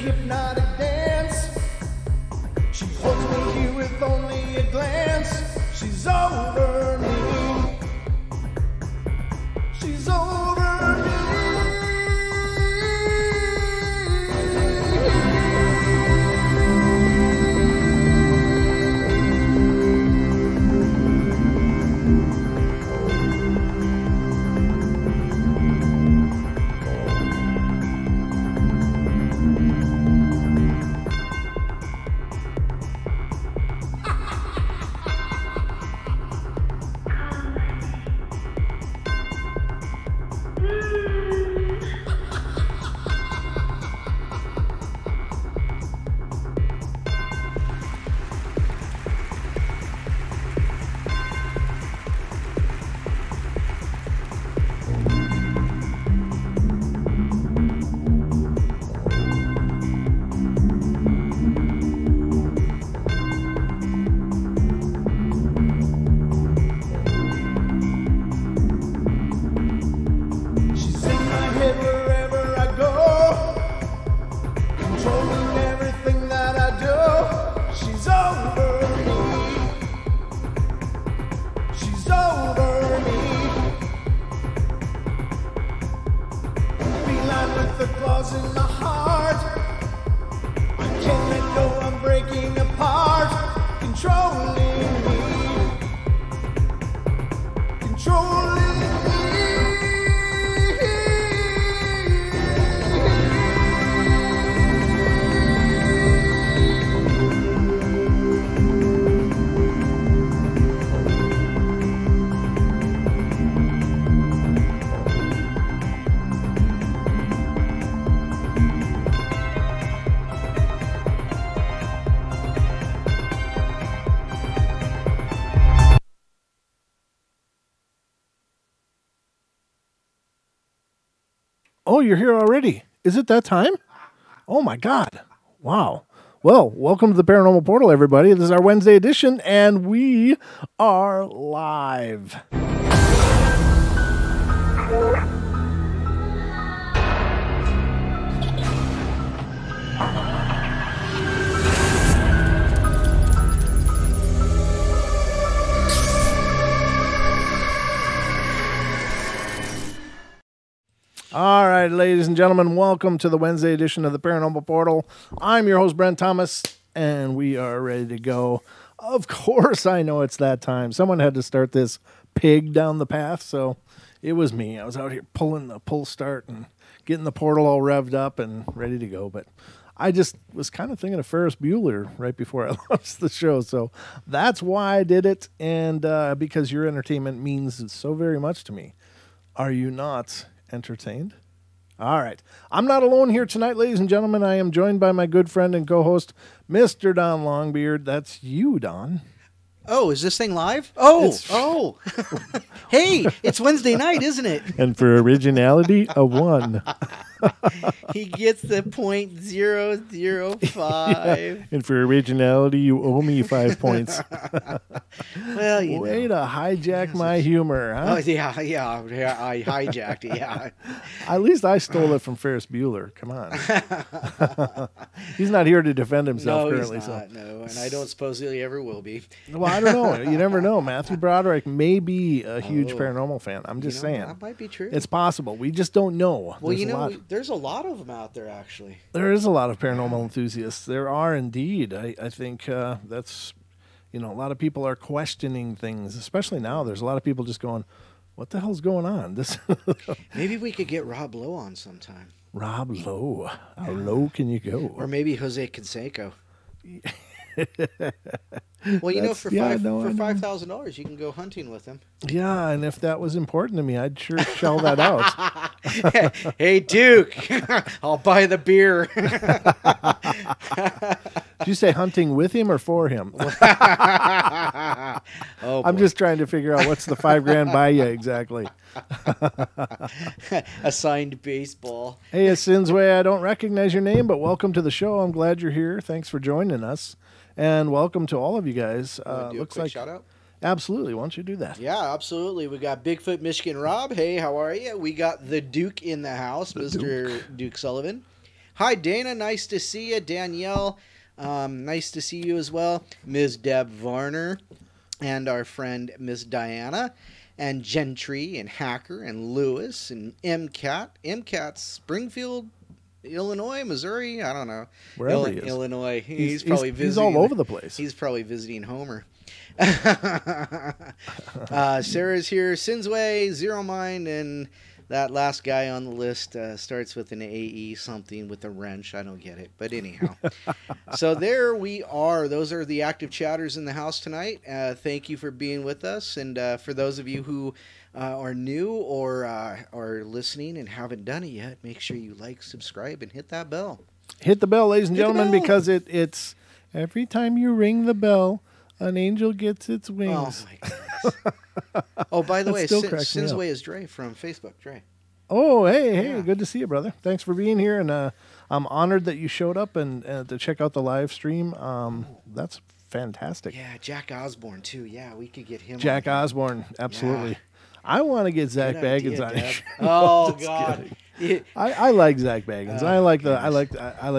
hypnotic dance. She holds me here with only a glance. She's over me. She's over me. Oh, you're here already. Is it that time? Oh, my God. Wow. Well, welcome to the Paranormal Portal, everybody. This is our Wednesday edition, and we are live. All right, ladies and gentlemen, welcome to the Wednesday edition of the Paranormal Portal. I'm your host, Brent Thomas, and we are ready to go. Of course, I know it's that time. Someone had to start this pig down the path, so it was me. I was out here pulling the pull start and getting the portal all revved up and ready to go, but I just was kind of thinking of Ferris Bueller right before I launched the show, so that's why I did it, and because your entertainment means so very much to me. Are you not entertained? All right. I'm not alone here tonight, ladies and gentlemen. I am joined by my good friend and co-host, Mr. Don Longbeard. That's you, Don. Oh, is this thing live? Oh. Hey, it's Wednesday night, isn't it? And for originality, a 1. He gets the .005. Yeah. And for originality, you owe me 5 points. Well, you Way know. to hijack my humor, huh? Oh, yeah, I hijacked it, yeah. At least I stole it from Ferris Bueller. Come on. He's not here to defend himself currently. He's not, no, and I don't suppose he ever will be. Well, I don't know. You never know. Matthew Broderick may be a huge paranormal fan. I'm just saying. That might be true. It's possible. We just don't know. Well, there's a lot of them out there, actually. There is a lot of paranormal enthusiasts. There are indeed. I think that's, a lot of people are questioning things, especially now. There's a lot of people just going, what the hell's going on? Maybe we could get Rob Lowe on sometime. Rob Lowe. How low can you go? Or maybe Jose Canseco. Well, for $5,000, you can go hunting with him. Yeah, and if that was important to me, I'd sure shell that out. Hey, Duke, I'll buy the beer. Did you say hunting with him or for him? I'm just trying to figure out what's the $5,000 buy you exactly. A signed baseball. Hey, Sinzway, I don't recognize your name, but welcome to the show. I'm glad you're here. Thanks for joining us. And welcome to all of you guys. Looks like shout out. Absolutely. Why don't you do that? Yeah, absolutely. We got Bigfoot Michigan Rob. Hey, how are you? We got the Duke in the house, Mr. Duke Sullivan. Hi, Dana. Nice to see you. Danielle, nice to see you as well. Ms. Deb Varner and our friend Miss Diana and Gentry and Hacker and Lewis and MCAT. MCAT's Springfield, Illinois, Missouri. I don't know. Wherever he is. Illinois. He's probably visiting. He's all over the place. He's probably visiting Homer. Sarah's here. Sinsway, Zero Mind, and that last guy on the list starts with an AE something with a wrench. I don't get it, but anyhow. So there we are. Those are the active chatters in the house tonight. Thank you for being with us, and for those of you who are new or are listening and haven't done it yet, make sure you like, subscribe, and hit that bell. Hit the bell, ladies and Hit the gentlemen, bell. because it's every time you ring the bell, an angel gets its Oh, wings. my goodness. Oh, by the That way, still cracks me up. Sinsway is Dre from Facebook. Dre. Oh, hey, Yeah. good to see you, brother. Thanks for being here, and I'm honored that you showed up and to check out the live stream. That's fantastic. Yeah, Jack Osborne, too. Yeah, we could get him Jack on. Osborne, absolutely. Yeah. I want to get Zach Good idea, Baggins on Deb. here. Oh, Just God. kidding. I like Zach Baggins. I like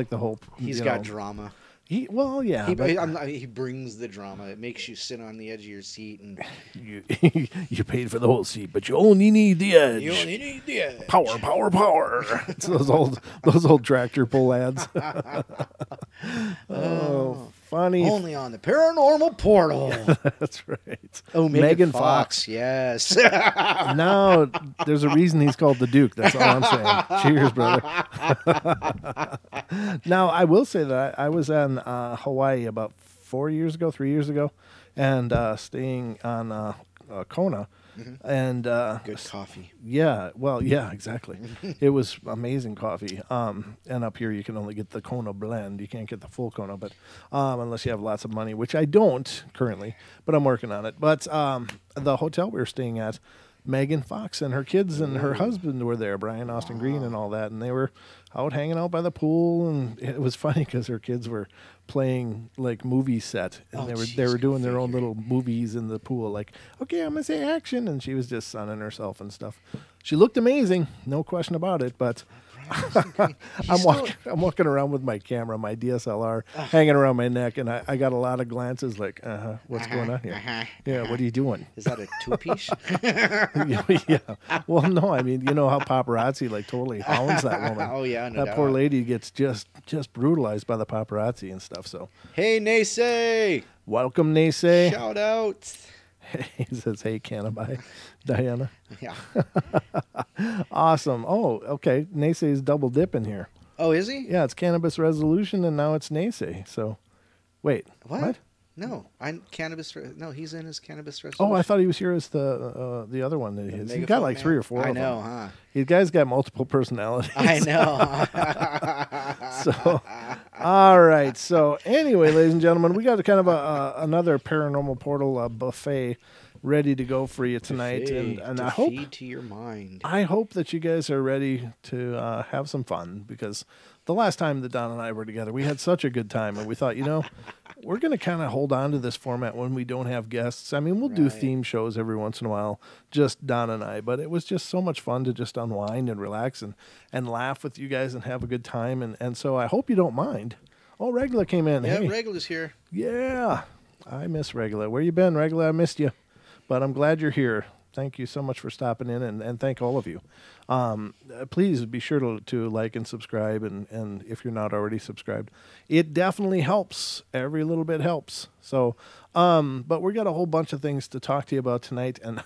the whole. He's you got know, drama. yeah. but He brings the drama. It makes you sit on the edge of your seat, and you you paid for the whole seat, but you only need the edge. you only need the edge. Power, power, power. It's those old tractor pull ads. Oh, funny. Only on the Paranormal Portal. That's right. Oh, Megan Fox. Yes. Now there's a reason he's called the Duke. That's all I'm saying. Cheers, brother. Now I will say that I was in Hawaii about 3 years ago, and staying on Kona. And Good coffee. yeah, well, yeah, exactly. It was amazing coffee. And up here you can only get the Kona blend. You can't get the full Kona, but unless you have lots of money, which I don't currently, but I'm working on it. But the hotel we were staying at, Megan Fox and her kids and her husband were there, Brian Austin Green and all that, and they were out hanging out by the pool, and it was funny because her kids were playing like movie set, and they were doing their own little movies in the pool, like, okay, I'm gonna say action, and she was just sunning herself and stuff. She looked amazing, no question about it, but I'm walking around with my camera, my DSLR, hanging around my neck, and I got a lot of glances like, what's going on here? Yeah, what are you doing? Is that a two-piece? Yeah. Well, no, I mean, you know how paparazzi like totally hounds that woman. Oh, yeah, no that poor doubt. lady gets just brutalized by the paparazzi and stuff. So, Hey, Naysay. welcome, Naysay. Shout out. He says, "Hey, can I buy Diana?" Yeah. Awesome. Oh, okay. Naysay's double dipping here. Oh, is he? Yeah, it's Cannabis Resolution, and now it's Naysay. So, wait, What? No, No, he's in his cannabis Oh, resolution. I thought he was here as the other one that he is. He got Megaphone like man. 3 or 4 I of know, them. huh? You guys got multiple personalities. I know. So, all right. So, anyway, ladies and gentlemen, we got kind of another Paranormal Portal buffet ready to go for you tonight, and to I hope feed to your mind. I hope that you guys are ready to have some fun, because the last time that Don and I were together, we had such a good time, and we thought, we're going to kind of hold on to this format when we don't have guests. I mean, we'll do theme shows every once in a while, just Don and I, but it was just so much fun to just unwind and relax and laugh with you guys and have a good time, and so I hope you don't mind. Oh, Regula came in. Yeah, Hey. Regula's here. Yeah, I miss Regula. Where you been, Regula? I missed you, but I'm glad you're here. Thank you so much for stopping in, and thank all of you. Please be sure to like and subscribe, and if you're not already subscribed, it definitely helps. Every little bit helps. So, but we got a whole bunch of things to talk to you about tonight, and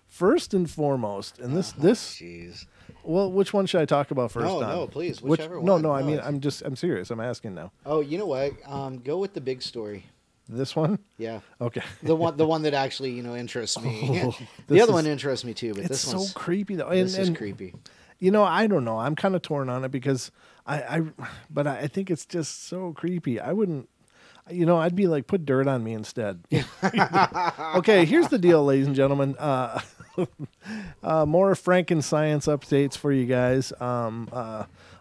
first and foremost, and this, Jeez. well, which one should I talk about first? No, Don? no, please, Which, whichever no, one. no, I No. mean, I'm serious. I'm asking now. Oh, you know what? Go with the big story. This one? Yeah. Okay. The one that actually, interests me. Oh, the this other is- one interests me too, but It's this so one's creepy though. this is and creepy. I don't know. I'm kind of torn on it because but I think it's just so creepy. I wouldn't, I'd be like, put dirt on me instead. Okay, here's the deal, ladies and gentlemen. More Frankenscience updates for you guys.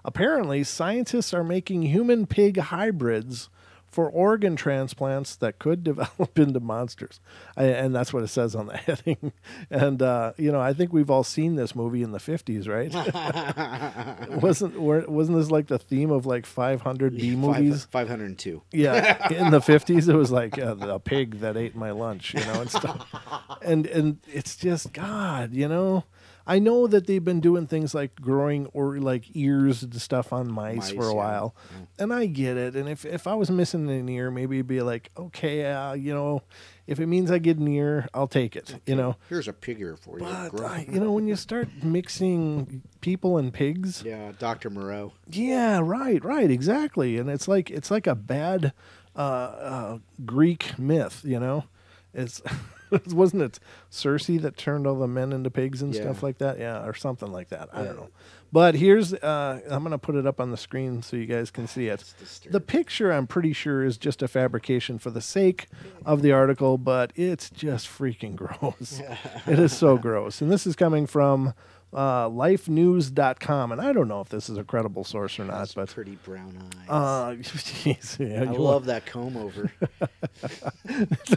Apparently, scientists are making human-pig hybrids for organ transplants that could develop into monsters. And that's what it says on the heading. And, I think we've all seen this movie in the 50s, right? Wasn't this like the theme of like 500 B movies? 502. Yeah, in the 50s, it was like a pig that ate my lunch, and stuff. And it's just, God, I know that they've been doing things like growing or like ears and stuff on mice for a while, and I get it. And if I was missing an ear, maybe it'd be like, okay, if it means I get an ear, I'll take it. Here's a pig ear for you. But when you start mixing people and pigs, yeah, Dr. Moreau. Yeah, right, exactly. And it's like a bad Greek myth. It's. Wasn't it Circe that turned all the men into pigs and stuff like that? Yeah, or something like that. I don't know. But here's, I'm going to put it up on the screen so you guys can see it. The picture, I'm pretty sure, is just a fabrication for the sake of the article, but it's just freaking gross. It is so gross. And this is coming from lifenews.com, and I don't know if this is a credible source or not, but pretty brown eyes. Geez, yeah, I love that comb over. It's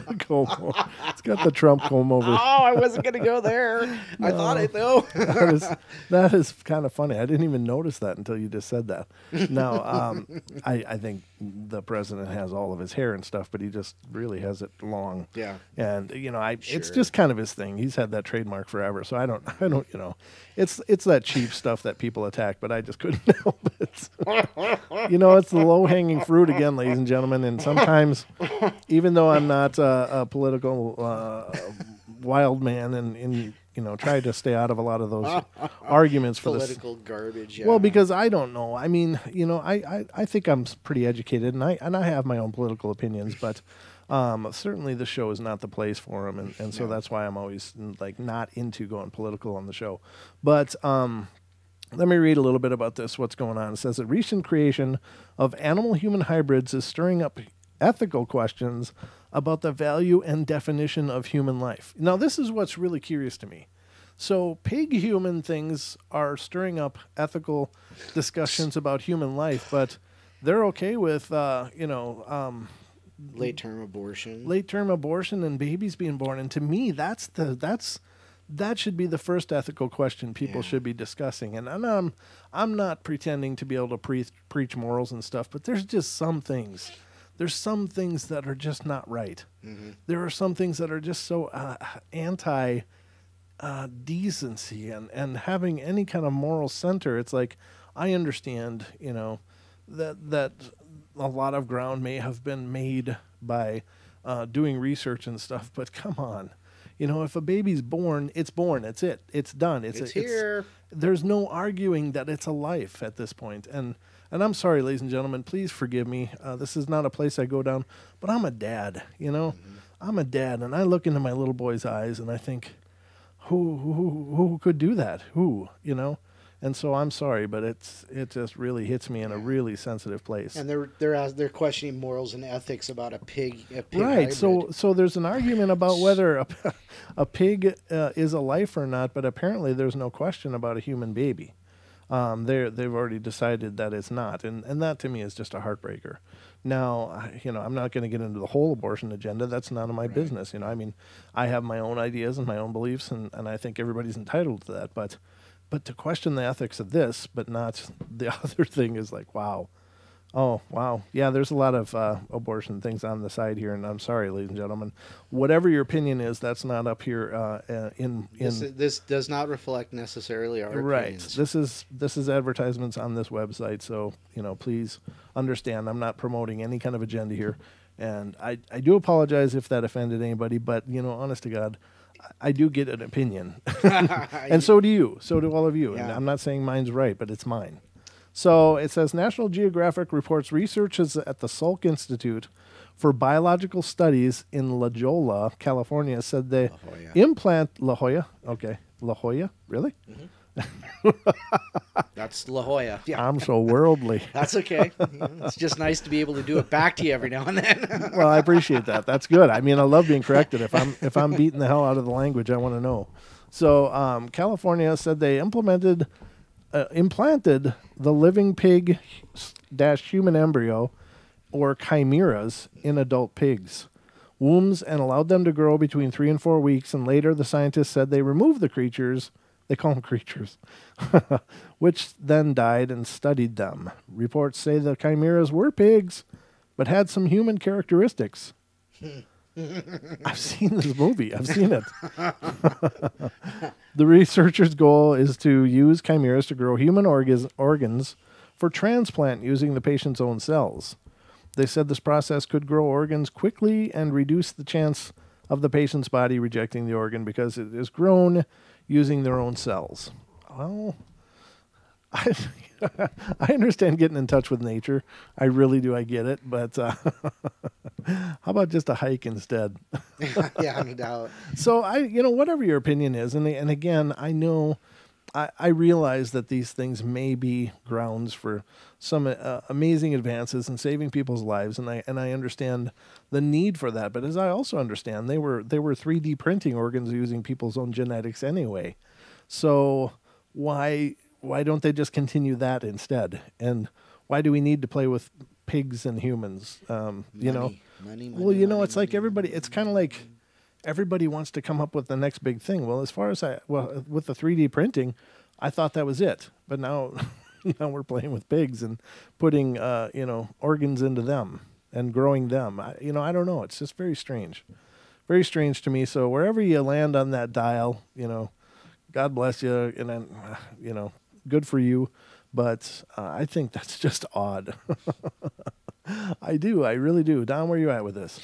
got the Trump comb over. Oh, I wasn't gonna go there. No. I thought it though. that is kind of funny. I didn't even notice that until you just said that. Now, I think the president has all of his hair and stuff, but he just really has it long. Yeah. And it's just kind of his thing. He's had that trademark forever, so I don't. It's that cheap stuff that people attack, but I just couldn't help it. It's the low-hanging fruit again, ladies and gentlemen. And sometimes, even though I'm not a political wild man and try to stay out of a lot of those arguments for political garbage. Yeah. Well, because I don't know. I mean, I think I'm pretty educated, and I have my own political opinions, but. Certainly the show is not the place for them, and so that's why I'm always like not into going political on the show. But let me read a little bit about this, what's going on. It says that recent creation of animal-human hybrids is stirring up ethical questions about the value and definition of human life. Now, this is what's really curious to me. So pig-human things are stirring up ethical discussions about human life, but they're okay with, late-term abortion. Late-term abortion and babies being born. And to me, that should be the first ethical question people should be discussing. And I'm not pretending to be able to preach morals and stuff, but there's just some things. There's some things that are just not right. Mm-hmm. There are some things that are just so anti-decency and having any kind of moral center. It's like, I understand, that a lot of ground may have been made by doing research and stuff, but come on. If a baby's born, it's born. It's it. It's done. It's here. There's no arguing that it's a life at this point. And I'm sorry, ladies and gentlemen, please forgive me. This is not a place I go down, but I'm a dad, Mm-hmm. I'm a dad, and I look into my little boy's eyes, and I think, who could do that? Who? And so I'm sorry, but it just really hits me in a really sensitive place. And they're questioning morals and ethics about a pig right. hybrid. So there's an argument about whether a pig is a life or not, but apparently there's no question about a human baby. They've already decided that it's not, and that to me is just a heartbreaker. Now, I'm not going to get into the whole abortion agenda. That's none of my business. I mean, I have my own ideas and my own beliefs, and I think everybody's entitled to that, But to question the ethics of this, but not the other thing is like, wow. Oh, wow. Yeah, there's a lot of abortion things on the side here, and I'm sorry, ladies and gentlemen. Whatever your opinion is, that's not up here This does not reflect necessarily our opinions. This is advertisements on this website, so, please understand I'm not promoting any kind of agenda here. And I do apologize if that offended anybody, but, honest to God, I do get an opinion. And so do you. So do all of you. Yeah. And I'm not saying mine's right, but it's mine. So it says National Geographic reports researchers at the Salk Institute for Biological Studies in La Jolla, California, said they implant La Jolla. Okay. La Jolla? Really? Mm-hmm. That's La Jolla. Yeah. I'm so worldly. That's okay. It's just nice to be able to do it back to you every now and then. Well, I appreciate that. That's good. I mean, I love being corrected. If I'm beating the hell out of the language, I want to know. So California said they implanted the living pig / human embryo or chimeras in adult pigs wombs and allowed them to grow between 3 and 4 weeks. And later, the scientists said they removed the creatures. They call them creatures, which then died and studied them. Reports say the chimeras were pigs, but had some human characteristics. I've seen this movie. I've seen it. The researchers' goal is to use chimeras to grow human organs for transplant using the patient's own cells. They said this process could grow organs quickly and reduce the chance of the patient's body rejecting the organ because it is grown using their own cells. Well, I understand getting in touch with nature. I really do. I get it. But how about just a hike instead? Yeah, no doubt. So whatever your opinion is, and again, I know, I realize that these things may be grounds for some amazing advances in saving people's lives, and I understand the need for that. But as I also understand, they were 3D printing organs using people's own genetics anyway. So why don't they just continue that instead? And why do we need to play with pigs and humans? Money, it's like everybody. It's kind of like everybody wants to come up with the next big thing. Well, as far as with the 3D printing, I thought that was it. But now we're playing with pigs and putting organs into them and growing them. I don't know. It's just very strange to me. So wherever you land on that dial, God bless you, and then good for you. But I think that's just odd. I do. I really do. Don, where are you at with this?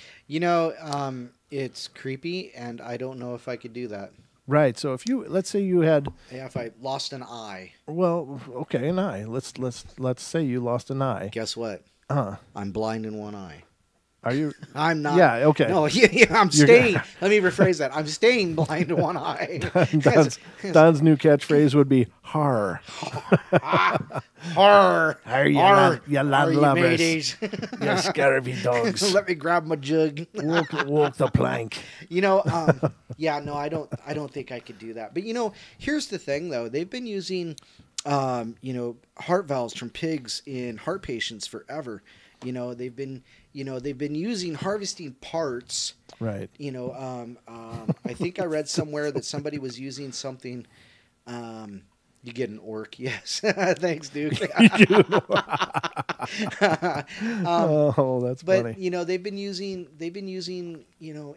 It's creepy, and I don't know if I could do that. Right. So let's say you had. Yeah, if I lost an eye. Well, okay, an eye. Let's say you lost an eye. Guess what? I'm blind in one eye. Are you? I'm not. Yeah. Okay. No. Yeah. I'm staying. Let me rephrase that. I'm staying blind in one eye. Don's new catchphrase would be "har." Har. You mateys. You scurvy dogs. Let me grab my jug. walk the plank. Yeah. No, I don't think I could do that. But here's the thing, though. They've been using, heart valves from pigs in heart patients forever. They've been using harvesting parts. Right. I think I read somewhere that somebody was using something. You get an orc, yes. Thanks, Duke. That's funny. But they've been using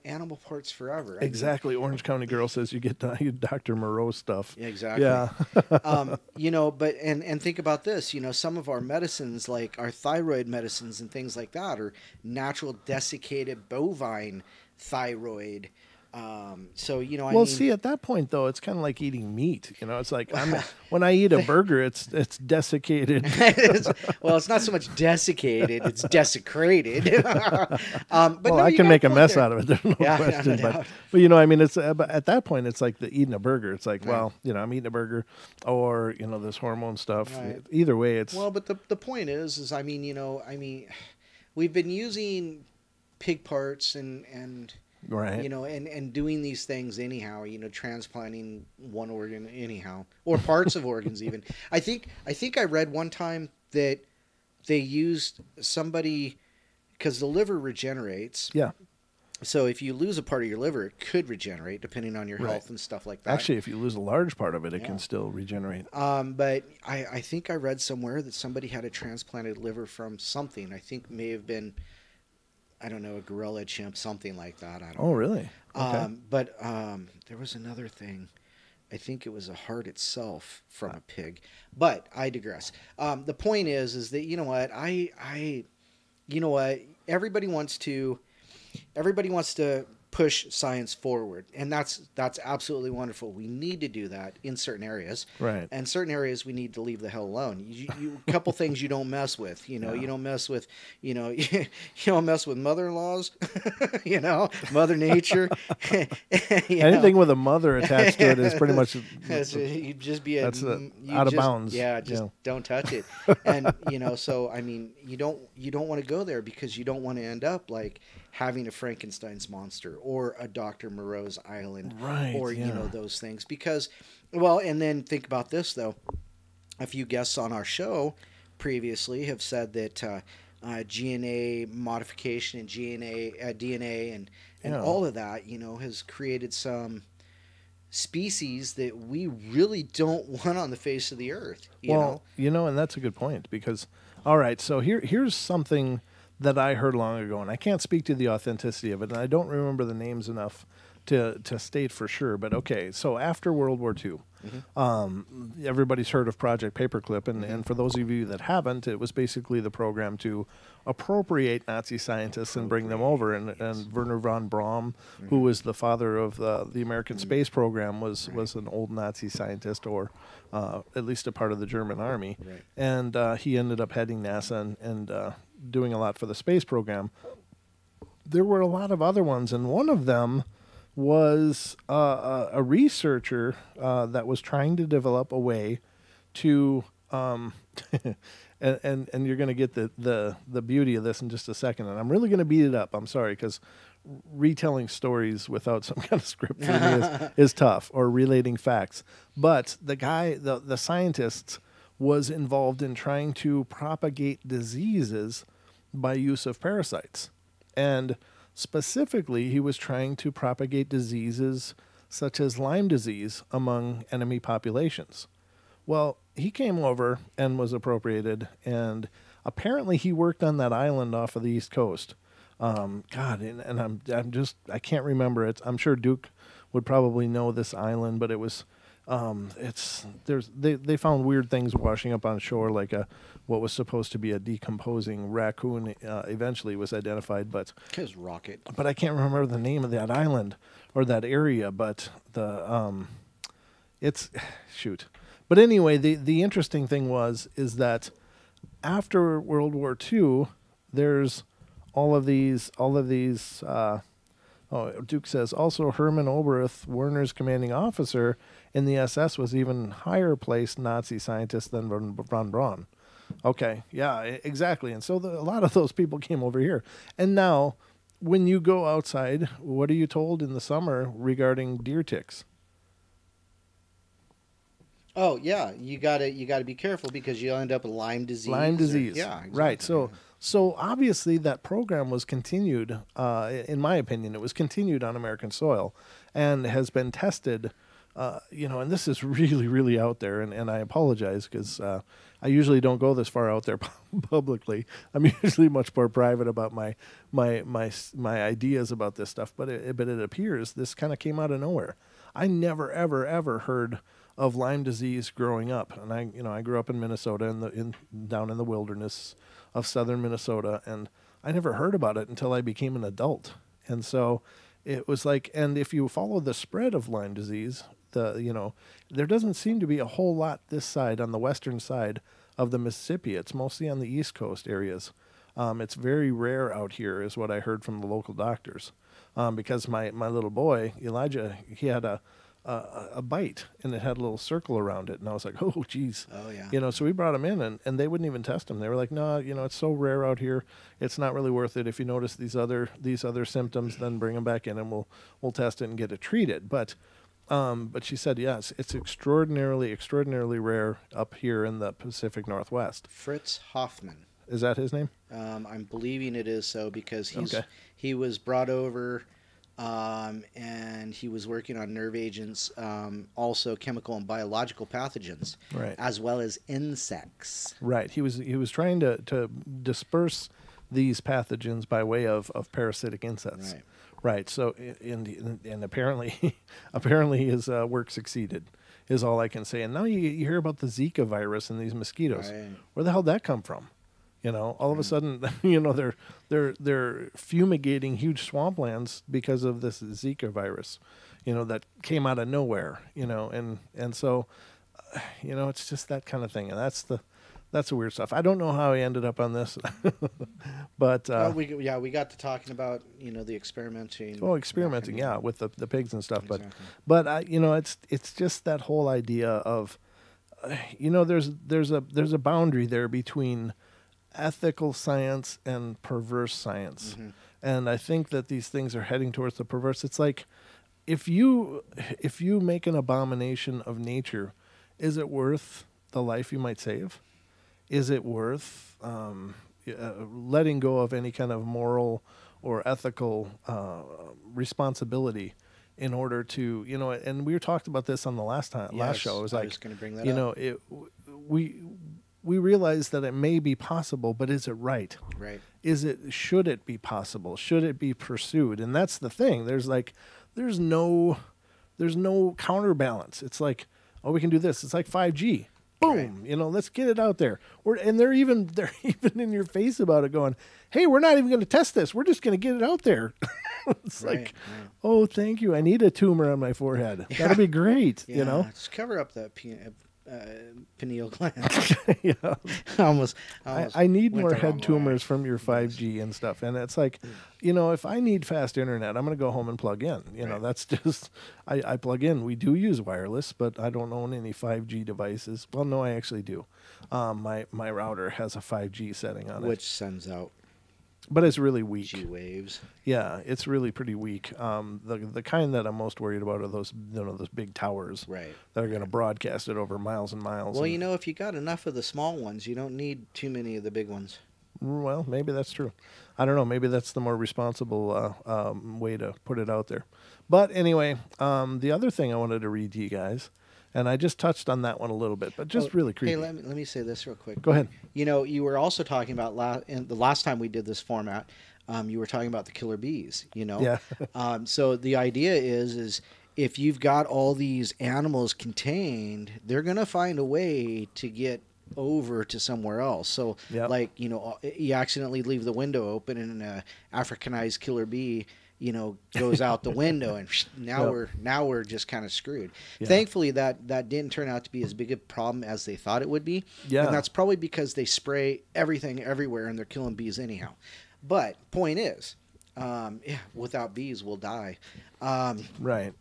animal parts forever. Exactly. Orange County Girl says you get Dr. Moreau stuff. Exactly. Yeah. But and think about this. Some of our medicines, like our thyroid medicines and things like that, are natural desiccated bovine thyroid. See, at that point though, it's kind of like eating meat. It's like when I eat a burger, it's desiccated. It's not so much desiccated; it's desecrated. I can make a mess out of it. There's no question. No but it's but at that point, it's like eating a burger. It's like, I'm eating a burger, or this hormone stuff. Right. Either way, it's but the point is we've been using pig parts and. Right. And doing these things anyhow, transplanting one organ anyhow, or parts of organs even. I think I read one time that they used somebody, because the liver regenerates. Yeah. So if you lose a part of your liver, it could regenerate depending on your health and stuff like that. Actually, if you lose a large part of it, it can still regenerate. But I think I read somewhere that somebody had a transplanted liver from something. I think may have been, I don't know, a gorilla, chimp, something like that. I don't know. Oh, really? Okay. But there was another thing. I think it was a heart itself from a pig. But I digress. The point is that, everybody wants to push science forward, and that's absolutely wonderful. We need to do that in certain areas, right? And certain areas we need to leave the hell alone. You a couple things you don't mess with. You don't mess with you don't mess with mother-in-laws. Mother Nature. Anything with a mother attached to it is pretty much you just be out of bounds. Yeah, don't touch it. And so you don't want to go there because you don't want to end up like having a Frankenstein's monster or a Dr. Moreau's Island, right? Or those things, because and then think about this though. A few guests on our show previously have said that DNA modification and DNA and Yeah. all of that, has created some species that we really don't want on the face of the earth. Well, and that's a good point because, all right, so here's something that I heard long ago, and I can't speak to the authenticity of it, and I don't remember the names enough to state for sure. But okay, so after World War II, everybody's heard of Project Paperclip, and for those of you that haven't, it was basically the program to appropriate Nazi scientists and bring them over. And Werner von Braun, who was the father of the American space program, was an old Nazi scientist, or at least a part of the German army. Right. And he ended up heading NASA and doing a lot for the space program. There were a lot of other ones, and one of them was a researcher that was trying to develop a way to and you're going to get the beauty of this in just a second, and I'm really going to beat it up. I'm sorry, because retelling stories without some kind of script for me is tough, or relating facts. But the guy, the scientist, was involved in trying to propagate diseases by use of parasites. And specifically, he was trying to propagate diseases such as Lyme disease among enemy populations. Well, he came over and was appropriated, and apparently he worked on that island off of the East Coast. God, and I can't remember it. I'm sure Duke would probably know this island, but it was, they found weird things washing up on shore, like what was supposed to be a decomposing raccoon. Eventually was identified, but His rocket. But I can't remember the name of that island or that area. But it's shoot. But anyway, the interesting thing is that after World War II, there's all of these. Duke says also Hermann Oberth, Werner's commanding officer in the SS, was even higher placed Nazi scientist than von Braun. Okay, yeah, exactly. And so a lot of those people came over here. And now, when you go outside, what are you told in the summer regarding deer ticks? Oh yeah, you gotta be careful because you'll end up with Lyme disease. Lyme disease, yeah, exactly. Right. So obviously that program was continued. In my opinion, it was continued on American soil, and has been tested. And this is really, really out there, and I apologize because I usually don't go this far out there publicly. I'm usually much more private about my ideas about this stuff. But it appears this kind of came out of nowhere. I never ever heard of Lyme disease growing up, and I grew up in Minnesota, down in the wilderness of southern Minnesota, and I never heard about it until I became an adult. And so it was like, and if you follow the spread of Lyme disease, there doesn't seem to be a whole lot this side, on the western side of the Mississippi. It's mostly on the East Coast areas. It's very rare out here, is what I heard from the local doctors. Because my little boy Elijah, he had a bite, and it had a little circle around it, and I was like, oh geez. Oh yeah. So we brought him in, and they wouldn't even test him. They were like, no, it's so rare out here, it's not really worth it. If you notice these other symptoms, then bring him back in, and we'll test it and get it treated. But she said, yes, it's extraordinarily rare up here in the Pacific Northwest. Fritz Hoffman. Is that his name? I'm believing it is so, because Okay. he was brought over, and he was working on nerve agents, also chemical and biological pathogens, Right. as well as insects. Right. He was trying to disperse these pathogens by way of parasitic insects. Right. Right. So and apparently his work succeeded, is all I can say. And now you hear about the Zika virus and these mosquitoes. Right. Where the hell did that come from? All of a sudden, they're fumigating huge swamplands because of this Zika virus, that came out of nowhere, and so, it's just that kind of thing, and that's the weird stuff. I don't know how I ended up on this, but we got to talking about the experimenting. well, experimenting, yeah, with the pigs and stuff, Exactly. but it's just that whole idea of, there's a boundary there between ethical science and perverse science. Mm-hmm. And I think that these things are heading towards the perverse. It's like if you make an abomination of nature, is it worth the life you might save? Is it worth letting go of any kind of moral or ethical responsibility in order to, and we talked about this on the last show. It was I like, was going to bring that up. We realize that it may be possible, but is it right? Right. Should it be possible? Should it be pursued? And that's the thing. There's no counterbalance. It's like, oh, we can do this. It's like 5G. Boom. Right. Let's get it out there. And they're even in your face about it, going, hey, we're not even going to test this. We're just going to get it out there. It's like, oh, thank you. I need a tumor on my forehead. Yeah. That'll be great. Yeah, just cover up that pineal gland. Yeah. I need more head tumors from your 5G and stuff. And it's like, if I need fast internet, I'm going to go home and plug in. That's just, I plug in. We do use wireless, but I don't own any 5G devices. Well, no, I actually do. My router has a 5G setting on it. Which sends out but it's really weak. G-waves. Yeah, it's really pretty weak. The kind that I'm most worried about are those those big towers that are going to broadcast it over miles and miles. Well, if you got enough of the small ones, you don't need too many of the big ones. Well, maybe that's true. I don't know. Maybe that's the more responsible way to put it out there. But anyway, the other thing I wanted to read to you guys, and I just touched on that one a little bit, but just really creepy. Hey, let me say this real quick. Go ahead. You were also talking about the last time we did this format. You were talking about the killer bees. Yeah. So the idea is if you've got all these animals contained, they're gonna find a way to get over to somewhere else. So you accidentally leave the window open and an Africanized killer bee goes out the window, and now we're just kind of screwed. Yeah. Thankfully, that didn't turn out to be as big a problem as they thought it would be. Yeah. And that's probably because they spray everything everywhere and they're killing bees anyhow. But point is, without bees, we'll die. Right.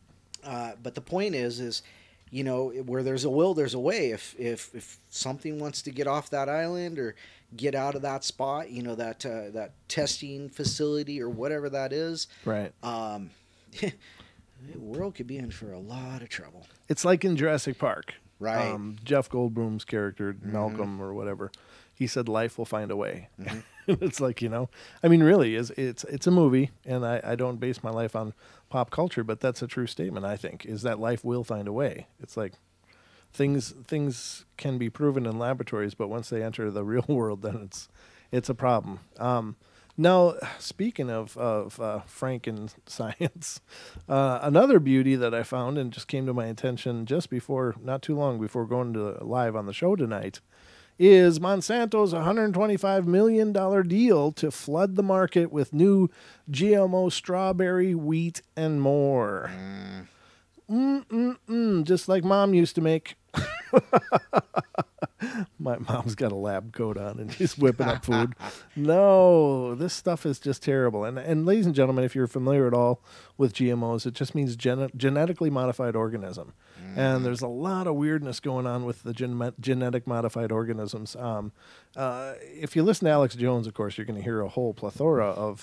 But the point is where there's a will, there's a way. If something wants to get off that island or get out of that spot, that testing facility or whatever that is, right? The world could be in for a lot of trouble. It's like in Jurassic Park, right? Jeff Goldblum's character, Malcolm or whatever, he said, "Life will find a way." Mm-hmm. It's like really, it's a movie, and I don't base my life on pop culture, but that's a true statement. I think is that life will find a way. It's like things can be proven in laboratories, but once they enter the real world, then it's a problem. Now, speaking of Franken science, another beauty that I found and just came to my attention not too long before going to live on the show tonight, is Monsanto's $125 million deal to flood the market with new GMO strawberry, wheat, and more. Just like Mom used to make. My mom's got a lab coat on and she's whipping up food. No, this stuff is just terrible. And ladies and gentlemen, if you're familiar at all with GMOs, it just means genetically modified organism. And there's a lot of weirdness going on with the genetic modified organisms. If you listen to Alex Jones, of course, you're going to hear a whole plethora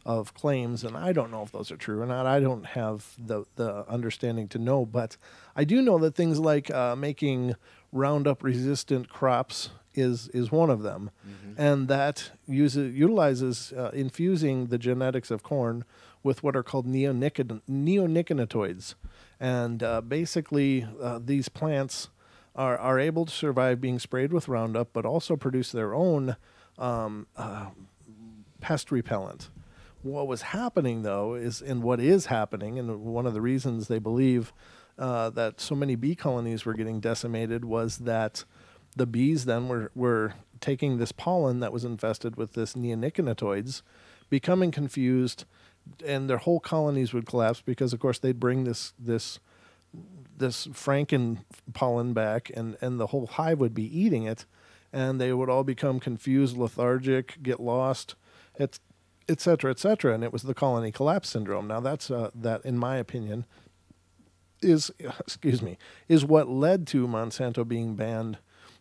of claims, and I don't know if those are true or not. I don't have the understanding to know, but I do know that things like making Roundup resistant crops is one of them, and that utilizes infusing the genetics of corn with what are called neonicotinoids, and basically these plants are able to survive being sprayed with Roundup, but also produce their own pest repellent. What was happening, though, and what is happening, and one of the reasons they believe that so many bee colonies were getting decimated was that the bees then were taking this pollen that was infested with this neonicotinoids, becoming confused, and their whole colonies would collapse because, of course, they'd bring this Franken pollen back, and the whole hive would be eating it, and they would all become confused, lethargic, get lost, et cetera, and it was the colony collapse syndrome. Now, that's that, in my opinion, is what led to Monsanto being banned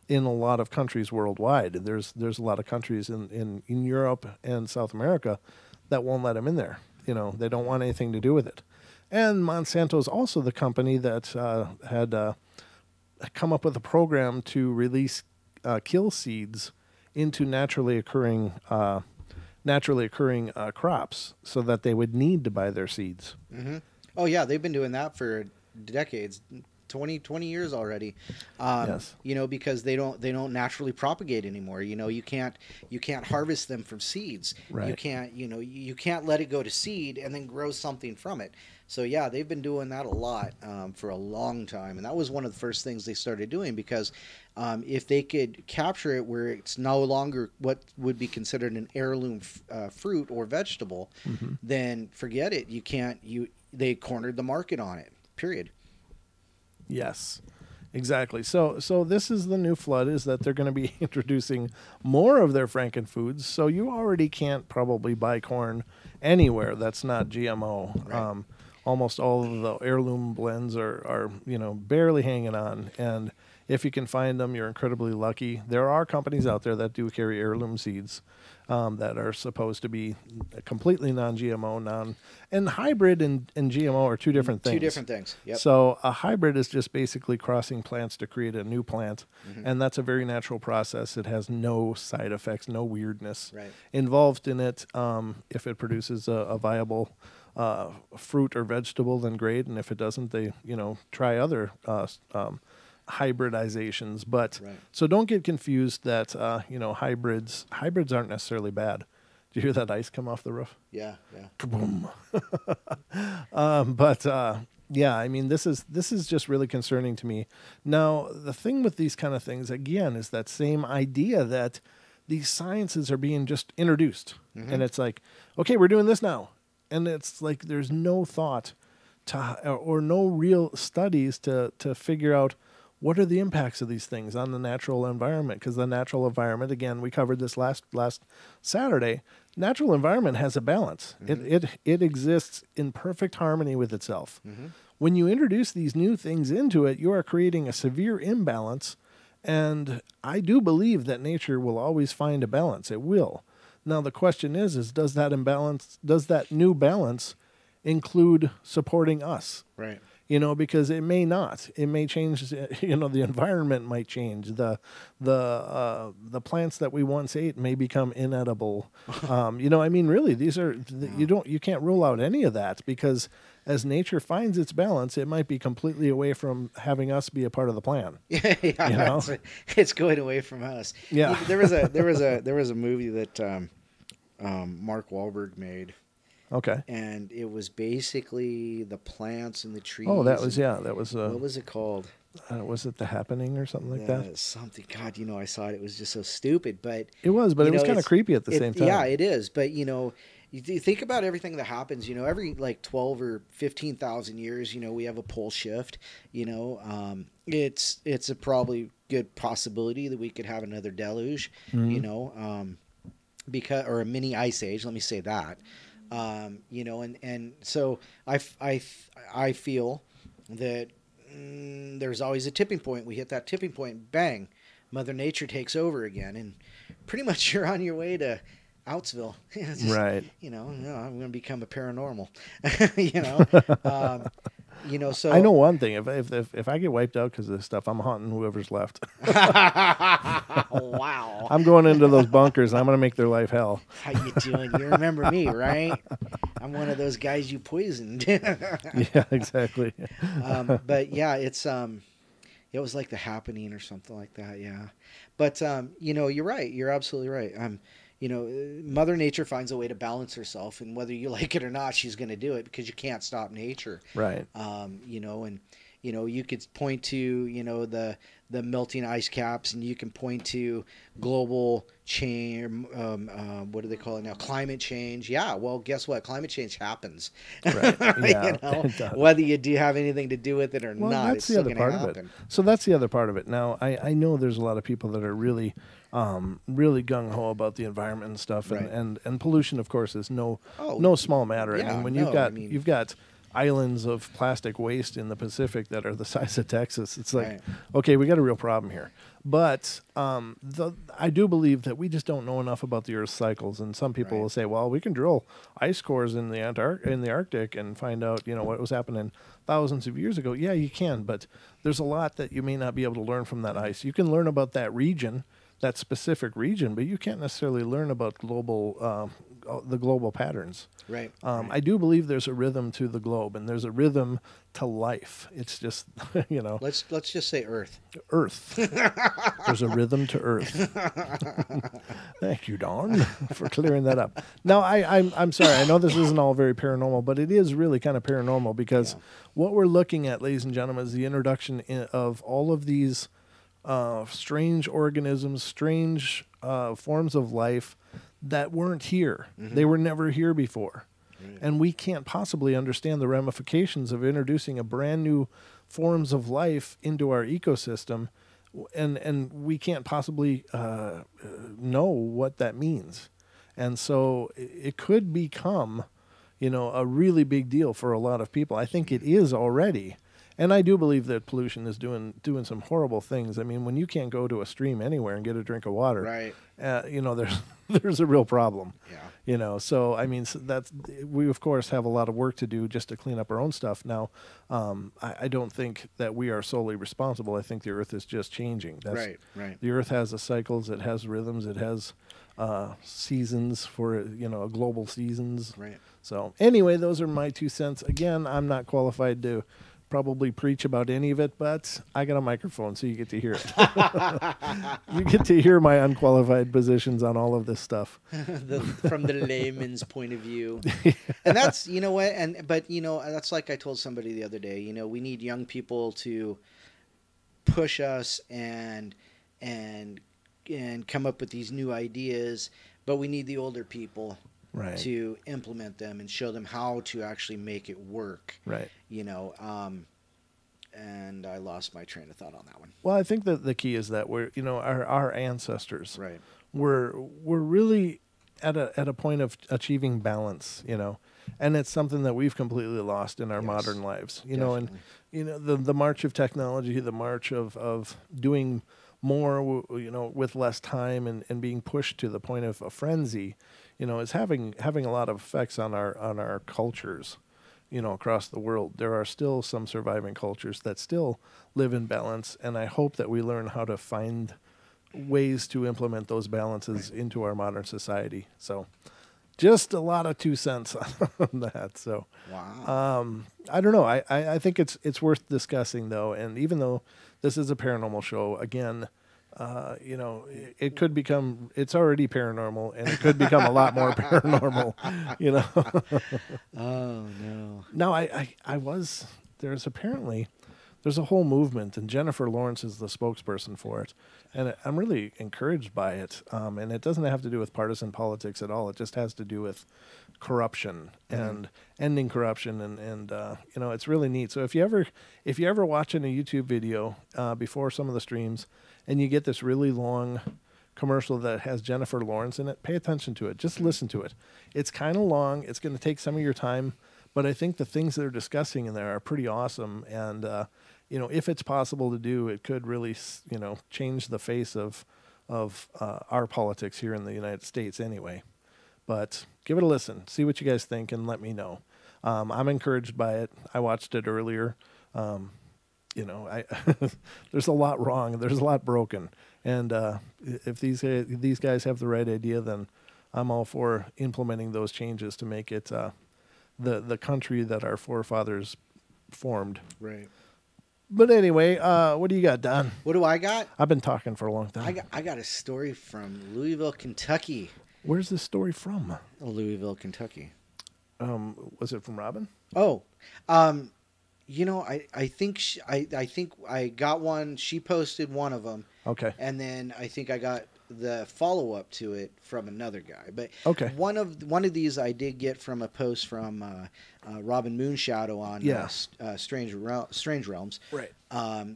in a lot of countries worldwide. There's a lot of countries in Europe and South America that won't let them in there. They don't want anything to do with it. And Monsanto is also the company that had come up with a program to release kill seeds into naturally occurring crops, so that they would need to buy their seeds. Mm-hmm. Oh yeah, they've been doing that for decades, 20 years already. Yes. You know, because they don't naturally propagate anymore. You know, you can't harvest them from seeds. Right. You can't let it go to seed and then grow something from it. So yeah, they've been doing that a lot for a long time, and that was one of the first things they started doing, because if they could capture it where it's no longer what would be considered an heirloom fruit or vegetable, then forget it. They cornered the market on it. Period. Yes, exactly. So this is the new flood, is that they're going to be introducing more of their frankenfoods. So you already can't probably buy corn anywhere that's not GMO. Right. Almost all of the heirloom blends are barely hanging on. And if you can find them, you're incredibly lucky. There are companies out there that do carry heirloom seeds that are supposed to be completely non-GMO, and hybrid and GMO are two different things. Two different things. Yep. So a hybrid is just basically crossing plants to create a new plant, and that's a very natural process. It has no side effects, no weirdness involved in it. If it produces a viable fruit or vegetable, then great, and if it doesn't, they try other hybridizations. But so don't get confused that hybrids aren't necessarily bad. Did you hear that ice come off the roof? Yeah. Kaboom. Yeah, I mean, this is just really concerning to me. Now, the thing with these kind of things, again, is that same idea that these sciences are being just introduced, and it's like, okay, we're doing this now. And it's like there's no thought or no real studies to figure out what are the impacts of these things on the natural environment. Because the natural environment, again, we covered this last Saturday, natural environment has a balance. It exists in perfect harmony with itself. When you introduce these new things into it, you are creating a severe imbalance. And I do believe that nature will always find a balance. It will. Now, the question is does that new balance include supporting us? Right. Because it may not. It may change, the environment might change. The plants that we once ate may become inedible. Really, these are, you can't rule out any of that, because as nature finds its balance, it might be completely away from having us be a part of the plan. It's going away from us. Yeah. There was a movie that Mark Wahlberg made. Okay. And it was basically the plants and the trees. Oh, that was. What was it called? Was it The Happening or something like that? Something. God, I saw it. It was just so stupid, but it was. But it was kind of creepy at the same time. Yeah, it is. But you think about everything that happens. Every like 12 or 15,000 years, we have a pole shift. It's a probably good possibility that we could have another deluge. Because or a mini ice age. Let me say that. And so I feel that there's always a tipping point. We hit that tipping point, bang, Mother Nature takes over again, and pretty much you're on your way to Outsville. Right. I'm going to become a paranormal. So I know one thing. If I get wiped out because of this stuff, I'm haunting whoever's left. Wow. I'm going into those bunkers. I'm going to make their life hell. How you doing? You remember me, right? I'm one of those guys you poisoned. Yeah, exactly. But yeah, it was like The Happening or something like that. Yeah. But, you're right. You're absolutely right. Mother Nature finds a way to balance herself, and whether you like it or not, she's going to do it, because you can't stop nature. Right. You could point to, the melting ice caps, and you can point to global change, what do they call it now? Climate change. Yeah. Well, guess what? Climate change happens. Right. Yeah, whether you do have anything to do with it or not, that's it's the still other going part to of it. happen. So that's the other part of it. Now, I know there's a lot of people that are really gung-ho about the environment and stuff, and pollution, of course, is no small matter. Yeah, I mean, when you've got islands of plastic waste in the Pacific that are the size of Texas, it's like, okay, we got a real problem here. But I do believe that we just don't know enough about the Earth's cycles, and some people will say, well, we can drill ice cores in the Arctic and find out, what was happening thousands of years ago. Yeah, you can, but there's a lot that you may not be able to learn from that ice. You can learn about that region. that specific region, but you can't necessarily learn about the global patterns. Right. I do believe there's a rhythm to the globe, and there's a rhythm to life. It's just, Let's just say Earth. Earth. There's a rhythm to Earth. Thank you, Don, for clearing that up. Now, I'm sorry. I know this isn't all very paranormal, but it is really kind of paranormal because what we're looking at, ladies and gentlemen, is the introduction of all of these strange organisms, strange forms of life that weren't here. Mm-hmm. They were never here before. Right. And we can't possibly understand the ramifications of introducing a brand new forms of life into our ecosystem, and we can't possibly know what that means. And so it could become, a really big deal for a lot of people. I think it is already. And I do believe that pollution is doing some horrible things. I mean, when you can't go to a stream anywhere and get a drink of water, right? There's a real problem. Yeah. So I mean, we of course have a lot of work to do just to clean up our own stuff. Now, I don't think that we are solely responsible. I think the Earth is just changing. Right. The Earth has the cycles. It has rhythms. It has seasons for global seasons. Right. So anyway, those are my 2 cents. Again, I'm not qualified to probably preach about any of it, but I got a microphone, so you get to hear it. You get to hear my unqualified positions on all of this stuff. From the layman's point of view. And that's, that's like I told somebody the other day, we need young people to push us and come up with these new ideas, but we need the older people to implement them and show them how to actually make it work. Right. And I lost my train of thought on that one. Well, I think that the key is that we're, our ancestors were really at a point of achieving balance, and it's something that we've completely lost in our modern lives, and the march of technology, the march of doing more, with less time and being pushed to the point of a frenzy, is having a lot of effects on our cultures, across the world. There are still some surviving cultures that still live in balance, and I hope that we learn how to find ways to implement those balances into our modern society. So just a lot of 2 cents on that. So wow. I don't know. I think it's worth discussing, though, and even though this is a paranormal show, again, it could become, it's already paranormal, and it could become a lot more paranormal, Oh, no. No, there's a whole movement, and Jennifer Lawrence is the spokesperson for it, and I'm really encouraged by it, and it doesn't have to do with partisan politics at all. It just has to do with corruption and ending corruption, and it's really neat. So if you ever watching a YouTube video before some of the streams, and you get this really long commercial that has Jennifer Lawrence in it, pay attention to it. Just listen to it. It's kind of long. It's going to take some of your time, but I think the things they're discussing in there are pretty awesome. And, if it's possible to do, it could really, change the face of our politics here in the United States anyway. But give it a listen. See what you guys think and let me know. I'm encouraged by it. I watched it earlier. There's a lot wrong. There's a lot broken. And if these guys have the right idea, then I'm all for implementing those changes to make it the country that our forefathers formed. Right. But anyway, what do you got, Don? What do I got? I've been talking for a long time. I got a story from Louisville, Kentucky. Where's this story from? Louisville, Kentucky. Was it from Robin? Oh, I think I got one. She posted one of them. Okay. And then I think I got the follow up to it from another guy. But okay. One of these I did get from a post from Robin Moonshadow on Strange Realms. Right.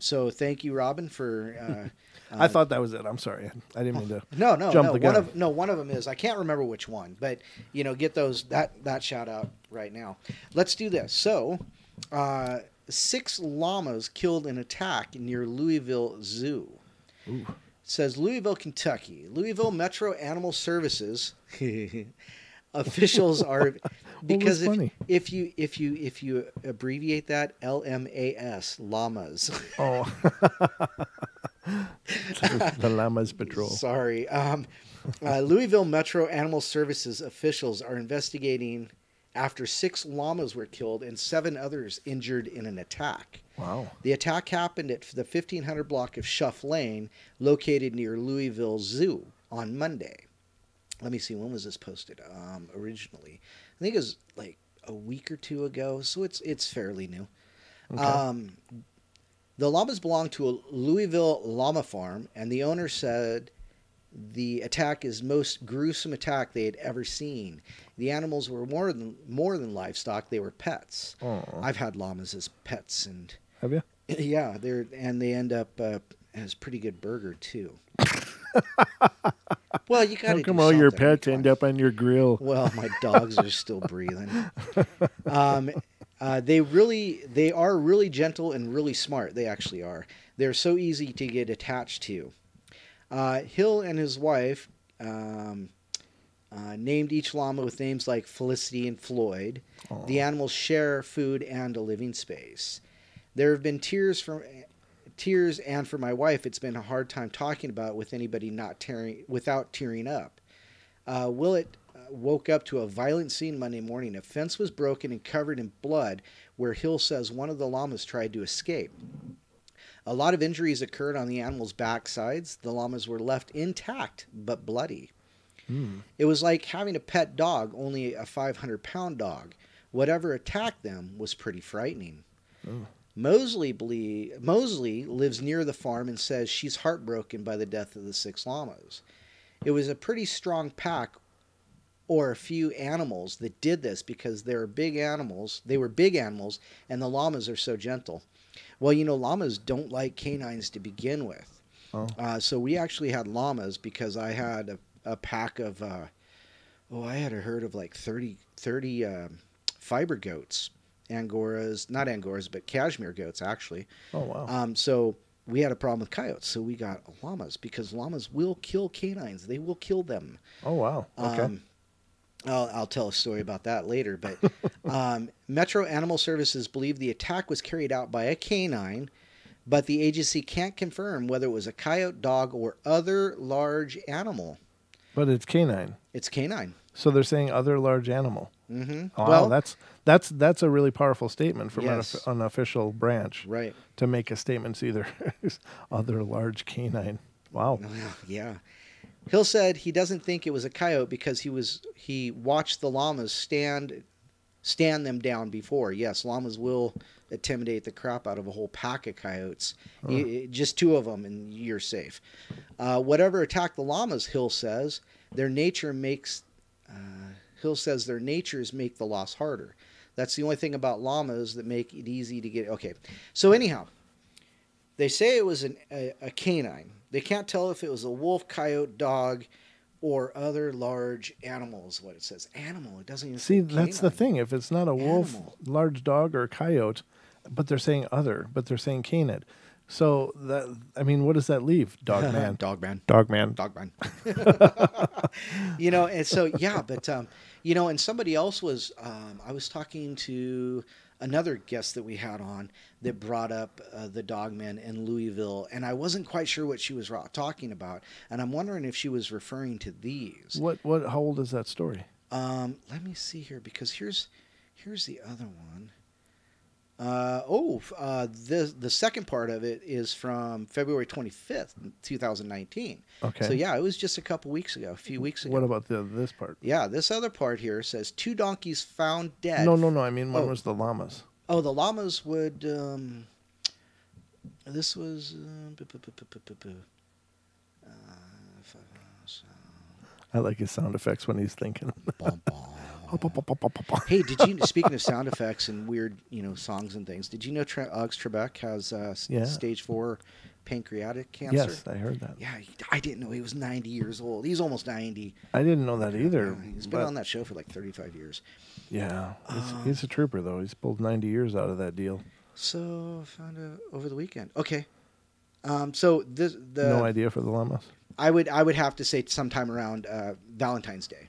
So thank you, Robin, for. I thought that was it. I'm sorry. I didn't mean to. No. Jump the gun. One of them is. I can't remember which one, but get that shout out right now. Let's do this. So. 6 llamas killed in attack near Louisville Zoo. Ooh. It says Louisville, Kentucky. Louisville Metro Animal Services officials are because if you abbreviate that LMAS, llamas. Oh. The Llama's Patrol. Sorry. Louisville Metro Animal Services officials are investigating after 6 llamas were killed and 7 others injured in an attack. Wow. The attack happened at the 1500 block of Schuff Lane, located near Louisville Zoo, on Monday. Let me see, when was this posted? Originally, I think it was like a week or 2 ago, so it's fairly new. Okay. The llamas belong to a Louisville llama farm, and the owner said the attack is most gruesome attack they had ever seen. The animals were more than livestock; they were pets. Oh. I've had llamas as pets, and Have you? yeah, they end up as pretty good burger too. Well, you got to. How come all your pets end up on your grill? Well, my dogs are still breathing. They are really gentle and really smart. They actually are. They're so easy to get attached to. Hill and his wife named each llama with names like Felicity and Floyd. Aww. The animals share food and a living space. There have been tears, and for my wife, it's been a hard time talking about it with anybody without tearing up. Willett woke up to a violent scene Monday morning. A fence was broken and covered in blood, where Hill says one of the llamas tried to escape. A lot of injuries occurred on the animals' backsides. The llamas were left intact but bloody. It was like having a pet dog, only a 500-pound dog. Whatever attacked them was pretty frightening. Oh. Mosley lives near the farm and says she's heartbroken by the death of the 6 llamas. It was a pretty strong pack, or a few animals, that did this because they were big animals, and the llamas are so gentle. Well, llamas don't like canines to begin with. Oh. So we actually had llamas because I had a pack of, I had a herd of like 30 fiber goats. Not Angoras, but cashmere goats, actually. Oh, wow. So we had a problem with coyotes, so we got llamas because llamas will kill canines. They will kill them. Oh, wow. Okay. I'll tell a story about that later, but Metro Animal Services believe the attack was carried out by a canine, but the agency can't confirm whether it was a coyote, dog, or other large animal. But it's canine. It's canine. So they're saying other large animal. Mm-hmm. Wow, well, that's a really powerful statement from an official branch. Right. To make a statement, it's either other large canine. Wow. Yeah. Hill said he doesn't think it was a coyote because he watched the llamas stand them down before. Yes, llamas will intimidate the crap out of a whole pack of coyotes. Just 2 of them and you're safe. Whatever attacked the llamas, Hill says, their natures make the loss harder. That's the only thing about llamas that make it easy to get. Okay, so anyhow, they say it was a canine. They can't tell if it was a wolf, coyote, dog, or other large animals. What it says, animal. It doesn't even say canine. That's the thing. If it's not a wolf, large dog, or coyote, but they're saying other, but they're saying canid. So what does that leave? Dog man. Dog man. Dog man. Dog man. And so but and somebody else was. I was talking to another guest that we had on that brought up the dogmen in Louisville, and I wasn't quite sure what she was talking about, and I'm wondering if she was referring to these. How old is that story? Let me see here, because here's the other one. The second part of it is from February 25th, 2019. Okay. So yeah, it was just a few weeks ago. What about this part? Yeah, this other part here says 2 donkeys found dead. No. I mean, when was the llamas? Oh, the llamas would. This was. I like his sound effects when he's thinking. Hey, speaking of sound effects and weird, songs and things, did you know Uggs Trebek has stage 4 pancreatic cancer? Yes, I heard that. Yeah, I didn't know he was 90 years old. He's almost 90. I didn't know that either. Yeah, he's been on that show for like 35 years. Yeah, he's a trooper, though. He's pulled 90 years out of that deal. So, I found out over the weekend. Okay. So, no idea for the llamas? I would have to say sometime around Valentine's Day.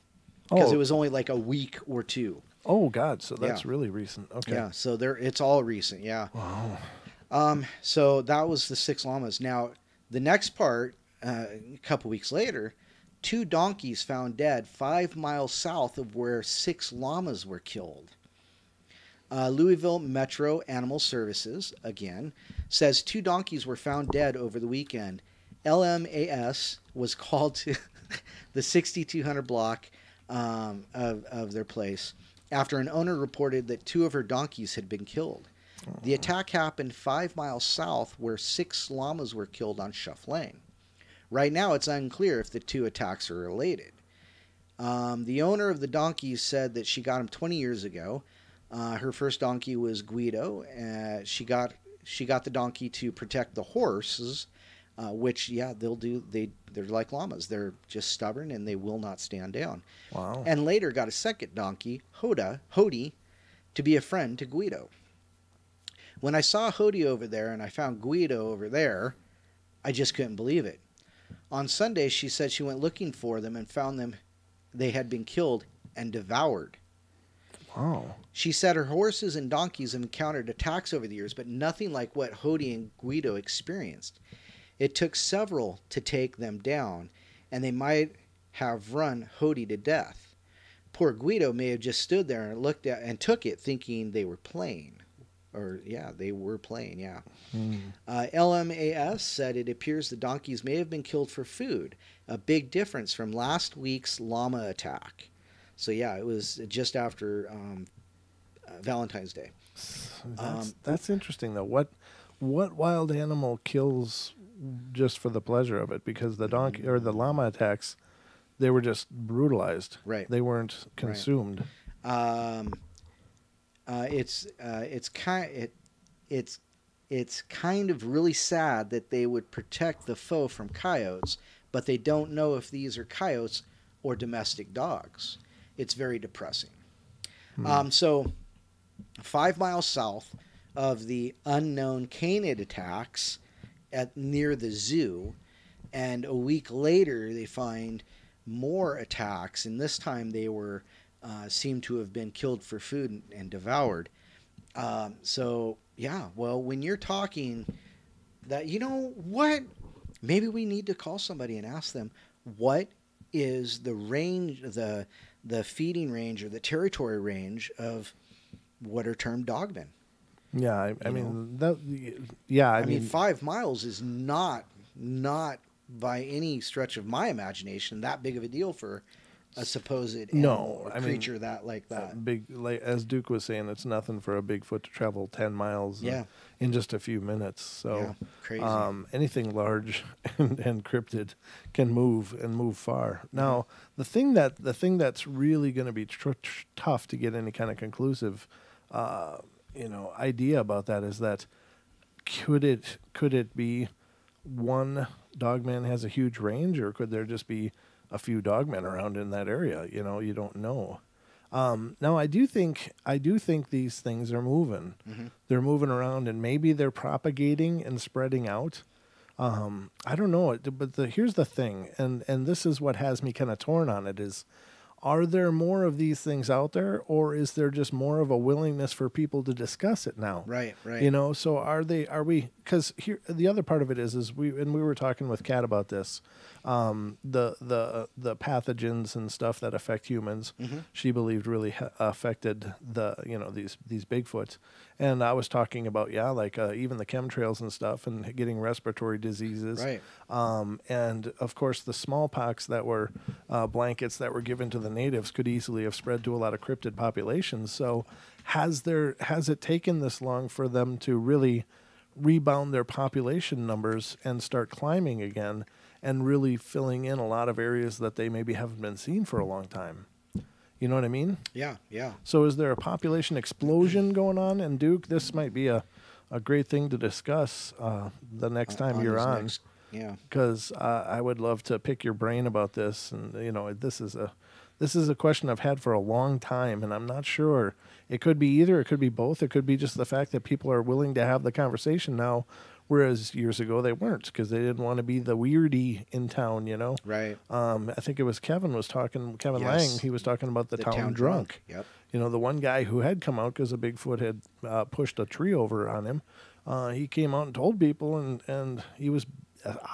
Because it was only like a week or 2. Oh, God. So that's really recent. Okay. Yeah. So it's all recent. Yeah. Wow. So that was the 6 llamas. Now, The next part, a couple weeks later, 2 donkeys found dead 5 miles south of where 6 llamas were killed. Louisville Metro Animal Services, again, says 2 donkeys were found dead over the weekend. LMAS was called to the 6200 block of their place after an owner reported that 2 of her donkeys had been killed. The attack happened 5 miles south where 6 llamas were killed on Shuff Lane. Right now, it's unclear if the 2 attacks are related. The owner of the donkeys said that she got them 20 years ago. Her first donkey was Guido. She got the donkey to protect the horses, which, yeah, they'll do. They're like llamas. They're just stubborn and they will not stand down. Wow. And later got a second donkey, Hody, to be a friend to Guido. When I saw Hody over there and I found Guido over there, I just couldn't believe it. On Sunday, she said she went looking for them and found them. They had been killed and devoured. Wow. She said her horses and donkeys have encountered attacks over the years, but nothing like what Hody and Guido experienced. It took several to take them down, and they might have run Hody to death. Poor Guido may have just stood there and looked at and took it, thinking they were playing. Or, yeah, they were playing, yeah. LMAS said it appears the donkeys may have been killed for food, a big difference from last week's llama attack. So, yeah, it was just after Valentine's Day. That's interesting, though. What wild animal kills just for the pleasure of it? Because the donkey or the llama attacks, they were just brutalized. Right. They weren't consumed. Right. It's kind of really sad that they would protect the foe from coyotes, but they don't know if these are coyotes or domestic dogs. It's very depressing. So 5 miles south of the unknown canid attacks near the zoo, and a week later they find more attacks, and this time they were seem to have been killed for food and devoured. So, yeah, well, when you're talking that, you know what? Maybe we need to call somebody and ask them, what is the range, the feeding range or the territory range of what are termed dogmen? Yeah, I mean, 5 miles is not by any stretch of my imagination that big of a deal for a supposed animal or creature like that. Big, like as Duke was saying, it's nothing for a Bigfoot to travel 10 miles in just a few minutes. So crazy. Anything large and cryptid can move and move far. Now, the thing that's really going to be tough to get any kind of conclusive idea about that is that could it be one dogman has a huge range, or could there just be a few dogmen around in that area? You don't know. Now, I do think these things are moving. Mm-hmm. They're moving around, and maybe they're propagating and spreading out. I don't know, but here's the thing, and this is what has me kind of torn on it is, are there more of these things out there, or is there just more of a willingness for people to discuss it now? Right. So are we, because here, the other part of it is we were talking with Kat about this, the pathogens and stuff that affect humans, she believed really affected these Bigfoots. And I was talking about, even the chemtrails and stuff and getting respiratory diseases. Right. And of course the smallpox that were blankets that were given to the natives could easily have spread to a lot of cryptid populations. So has it taken this long for them to really rebound their population numbers and start climbing again and really filling in a lot of areas that they maybe haven't been seen for a long time? You know what I mean? Yeah. So is there a population explosion going on? And Duke, this might be a great thing to discuss the next time you're on. Yeah. Because I would love to pick your brain about this. And, this is a question I've had for a long time, and I'm not sure. It could be either. It could be both. It could be just the fact that people are willing to have the conversation now, whereas years ago they weren't, because they didn't want to be the weirdy in town, Right. I think it was Kevin Lang. He was talking about the town drunk. Yep. The one guy who had come out because a Bigfoot had pushed a tree over on him. He came out and told people, and he was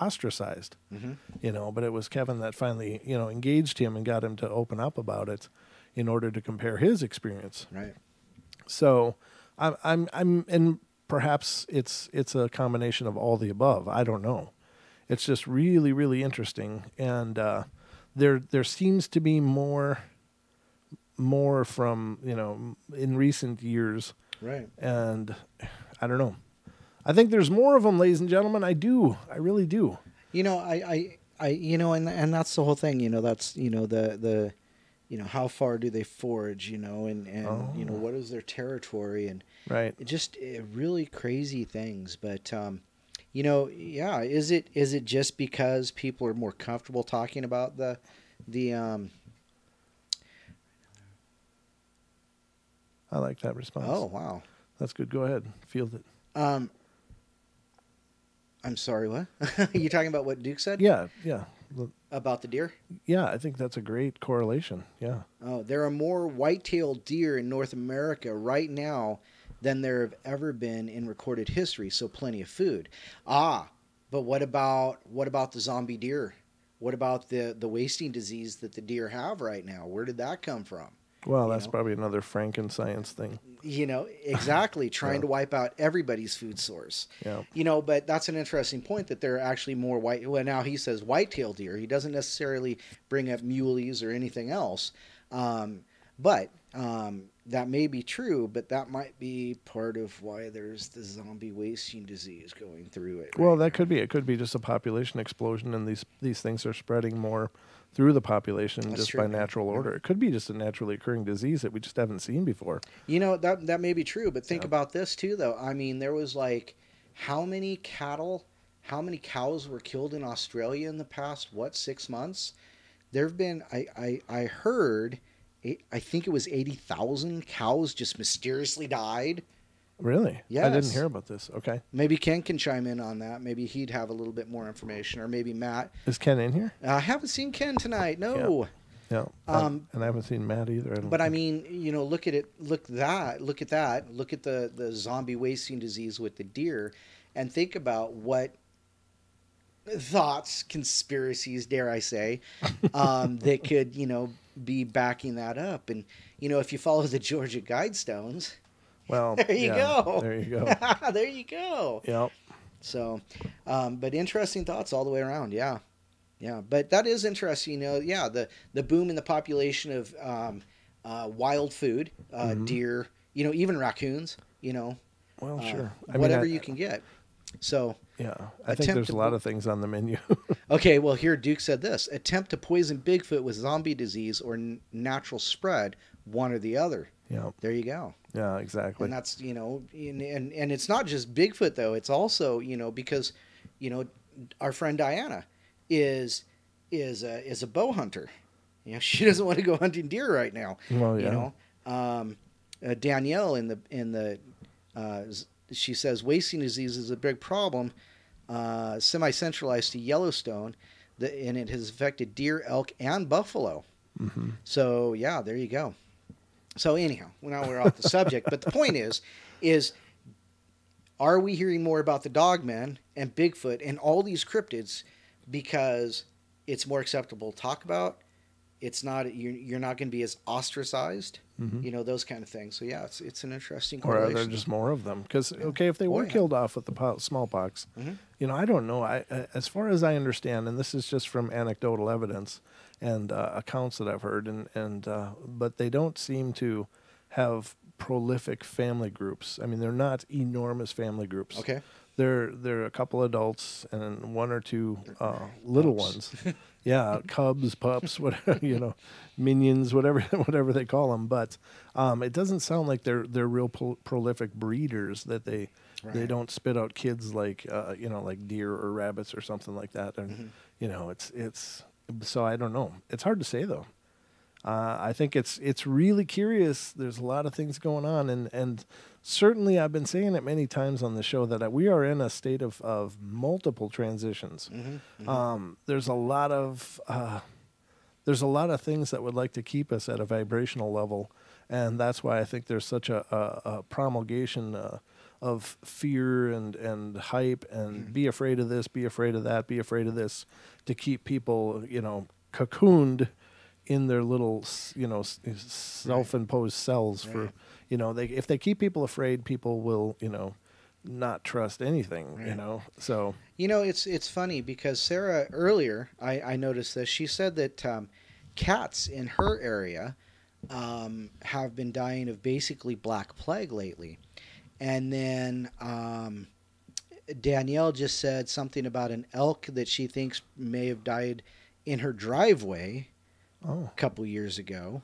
ostracized. Mm-hmm. You know, but it was Kevin that finally, you know, engaged him and got him to open up about it in order to compare his experience. Right. So and perhaps it's a combination of all the above. I don't know. It's just really, really interesting, and there seems to be more from, you know, in recent years. Right. And I don't know. I think there's more of them, ladies and gentlemen. I really do. You know, you know, and that's the whole thing. You know, that's, you know, the you know, how far do they forage? You know, and you know, what is their territory, and Right. just really crazy things. But you know, yeah, is it just because people are more comfortable talking about the I like that response. Oh, wow. That's good. Go ahead. Field it. I'm sorry, what? You talking about what Duke said? Yeah. About the deer? Yeah, I think that's a great correlation. Yeah. Oh, there are more white-tailed deer in North America right now than there have ever been in recorded history, so plenty of food. But what about the zombie deer? What about the wasting disease that the deer have right now? Where did that come from? Well, that's probably another Franken-science thing. You know, exactly. Trying to wipe out everybody's food source. Yeah. You know, but that's an interesting point that there are actually more well, now he says white-tailed deer. He doesn't necessarily bring up muleys or anything else. But that may be true, but that might be part of why there's the zombie wasting disease going through it. Well, that could be. It could be just a population explosion, and these things are spreading more through the population That's just true. by natural order. It could be just a naturally occurring disease that we just haven't seen before. You know, that may be true, but think about this too, though. I mean, there was like how many cows were killed in Australia in the past 6 months? There have been I heard I think it was 80,000 cows just mysteriously died. Really? Yes. I didn't hear about this. Okay. Maybe Ken can chime in on that. Maybe he'd have a little bit more information, or maybe Matt. Is Ken in here? I haven't seen Ken tonight. No. Yeah. And I haven't seen Matt either. I mean, you know, look at it. Look at that. Look at the zombie wasting disease with the deer, and think about what thoughts, conspiracies, dare I say, that could, you know, be backing that up. And you know, if you follow the Georgia Guidestones, well, there you go. There you go. There you go. Yep. So, but interesting thoughts all the way around. Yeah. Yeah. But that is interesting. You know, yeah, the boom in the population of wild food, deer, you know, even raccoons, you know, Well, sure. Whatever you can get. So, yeah, I think there's a lot of things on the menu. okay, well, here Duke said this: attempt to poison Bigfoot with zombie disease or natural spread, one or the other. Yeah. There you go. Yeah, exactly. And that's, you know, and it's not just Bigfoot though. It's also, you know, because, you know, our friend Diana is a bow hunter. You know, she doesn't want to go hunting deer right now. Well, yeah. You know, Danielle in the she says wasting disease is a big problem, semi-centralized to Yellowstone, and it has affected deer, elk, and buffalo. Mm-hmm. So yeah, there you go. So anyhow, now we're off the subject, but the point is, are we hearing more about the dogmen and Bigfoot and all these cryptids because it's more acceptable to talk about? It's not, you're not going to be as ostracized, you know, those kind of things. So yeah, it's an interesting correlation. Or are there just more of them? Because okay, if they were killed off with the smallpox, you know, I don't know. As far as I understand, and this is just from anecdotal evidence and accounts that I've heard, but they don't seem to have prolific family groups. I mean, they're not enormous family groups. Okay. They're a couple adults and one or two little ones. Yeah, cubs, pups, whatever, you know, minions, whatever they call them. But it doesn't sound like they're real prolific breeders. That they don't spit out kids like you know, like deer or rabbits or something like that. And you know, it's so I don't know. It's hard to say though. I think it's really curious. There's a lot of things going on, and certainly I've been saying it many times on the show that we are in a state of multiple transitions. There's a lot of things that would like to keep us at a vibrational level, and that's why I think there's such a promulgation of fear and hype and be afraid of this, be afraid of that, be afraid of this, to keep people, cocooned in their little, self-imposed cells for, if they keep people afraid, people will, not trust anything, so. It's funny because Sarah, earlier, I noticed this. She said that cats in her area have been dying of basically Black Plague lately. And then Danielle just said something about an elk that she thinks may have died in her driveway a couple years ago.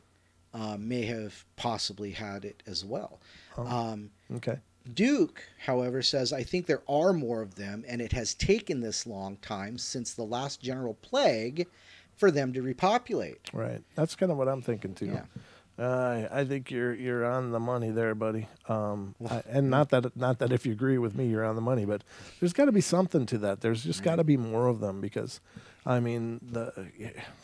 May have possibly had it as well. Okay. Duke, however, says, I think there are more of them, and it has taken this long time since the last general plague for them to repopulate. Right. That's kind of what I'm thinking, too. Yeah. I think you're on the money there, buddy. And not that if you agree with me, you're on the money, but there's got to be something to that. There's just got to be more of them because, I mean,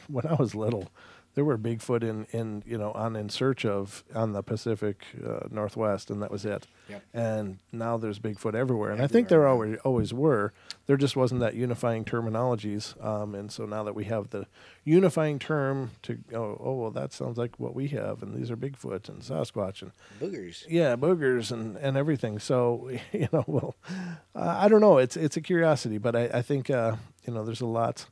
when I was little, there were Bigfoot in search of on the Pacific Northwest, and that was it. Yep. And now there's Bigfoot everywhere, and I think there always were. There just wasn't that unifying terminologies, and so now that we have the unifying term to well, that sounds like what we have, and these are Bigfoot and Sasquatch and boogers. Yeah, boogers and everything. So I don't know. It's a curiosity, but I think there's a lot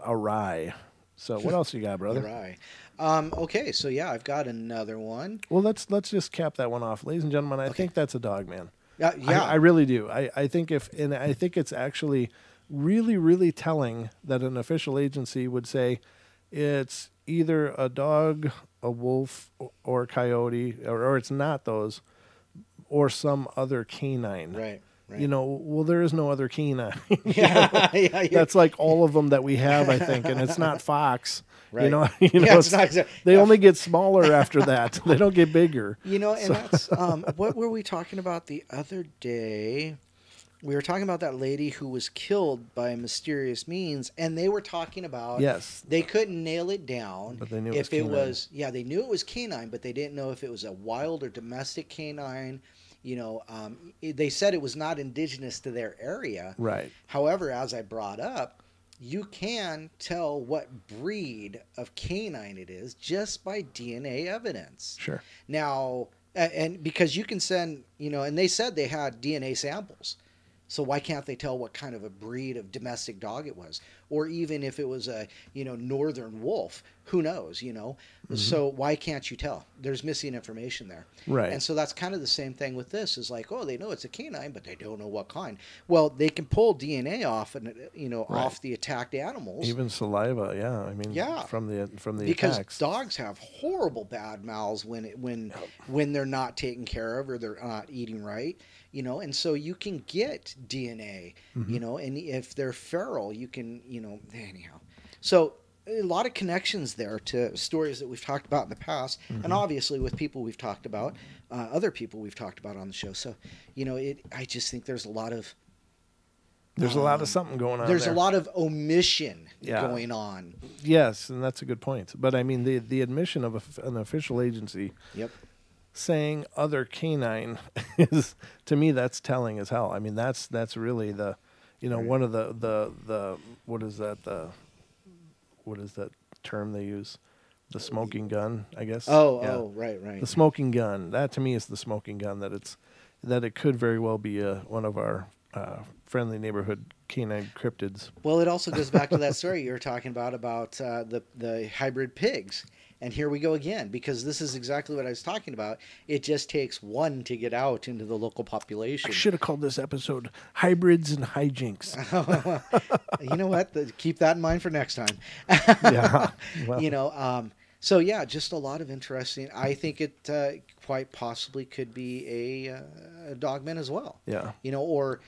awry. So what else you got, brother? Right. Okay, so yeah, I've got another one. Well, let's just cap that one off, ladies and gentlemen. I think that's a dog man. Yeah, I really do. I think I think it's actually really, really telling that an official agency would say it's either a dog, a wolf, or a coyote, or it's not those, or some other canine. Right. Well, there is no other canine. Yeah. That's like all of them that we have, I think, and it's not fox. Right. It's not, they only get smaller after that. They don't get bigger. And that's what were we talking about the other day? We were talking about that lady who was killed by mysterious means, and they were talking about they couldn't nail it down, but they knew if it it was was they knew it was canine, but they didn't know if it was a wild or domestic canine. They said it was not indigenous to their area. Right. However, as I brought up, you can tell what breed of canine it is just by DNA evidence. Sure. Now, and because you can send, and they said they had DNA samples. So why can't they tell what kind of a breed of domestic dog it was? Or even if it was a, northern wolf, who knows, So why can't you tell? There's missing information there. Right. And so that's kind of the same thing with this is like, they know it's a canine, but they don't know what kind. Well, they can pull DNA off and, off the attacked animals. Even saliva. Yeah. I mean, from the because attacks. Dogs have horrible bad mouths when they're not taken care of or they're not eating right. And so you can get DNA, and if they're feral, you can, anyhow. So a lot of connections there to stories that we've talked about in the past, and obviously with people we've talked about, other people we've talked about on the show. So, I just think there's a lot of... There's a lot of something going on. There's a lot of omission going on. Yes, and that's a good point. But I mean, the admission of an official agency... Yep. Saying other canine is, to me, that's telling as hell. I mean, that's really the, one of the what is that term they use? The smoking gun, I guess. Right. The smoking gun. That to me is the smoking gun. That it could very well be one of our friendly neighborhood canine cryptids. Well, it also goes back to that story you were talking about the hybrid pigs. And here we go again, because this is exactly what I was talking about. It just takes one to get out into the local population. I should have called this episode Hybrids and Hijinks. You know what? Keep that in mind for next time. Yeah. Well. So, yeah, just a lot of interesting. I think it quite possibly could be a dogman as well. Yeah. Or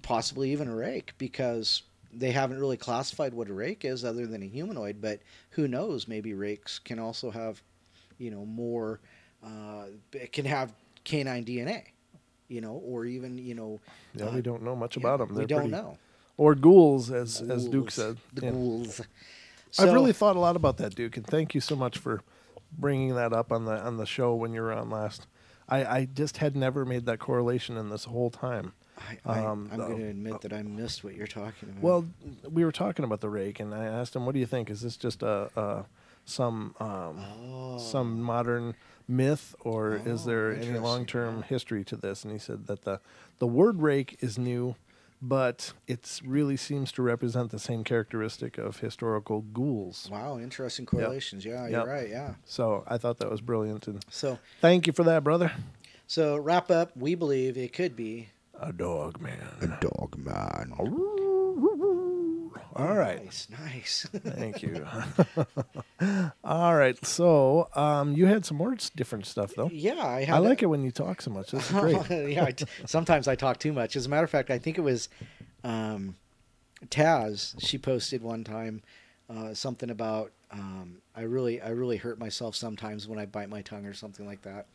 possibly even a rake, because... They haven't really classified what a rake is other than a humanoid, but who knows? Maybe rakes can also have, more, can have canine DNA, or even, Yeah, we don't know much about them. We don't know. Or ghouls, as Duke said. The ghouls. So, I've really thought a lot about that, Duke, and thank you so much for bringing that up on the show when you were on last. I just had never made that correlation in this whole time. I'm going to admit that I missed what you're talking about. Well, we were talking about the rake, and I asked him, "What do you think? Is this just some modern myth, or is there any long-term history to this?" And he said that the word rake is new, but it really seems to represent the same characteristic of historical ghouls. Wow, interesting correlations. Yep. Yeah, you're right. Yeah. So I thought that was brilliant, and so thank you for that, brother. So wrap up. We believe it could be a dog man. A dog man. All right. Nice. Thank you. All right. So you had some more different stuff, though. Yeah. I like it when you talk so much. This is great. Yeah. Sometimes I talk too much. As a matter of fact, I think it was Taz. She posted one time something about I really hurt myself sometimes when I bite my tongue or something like that.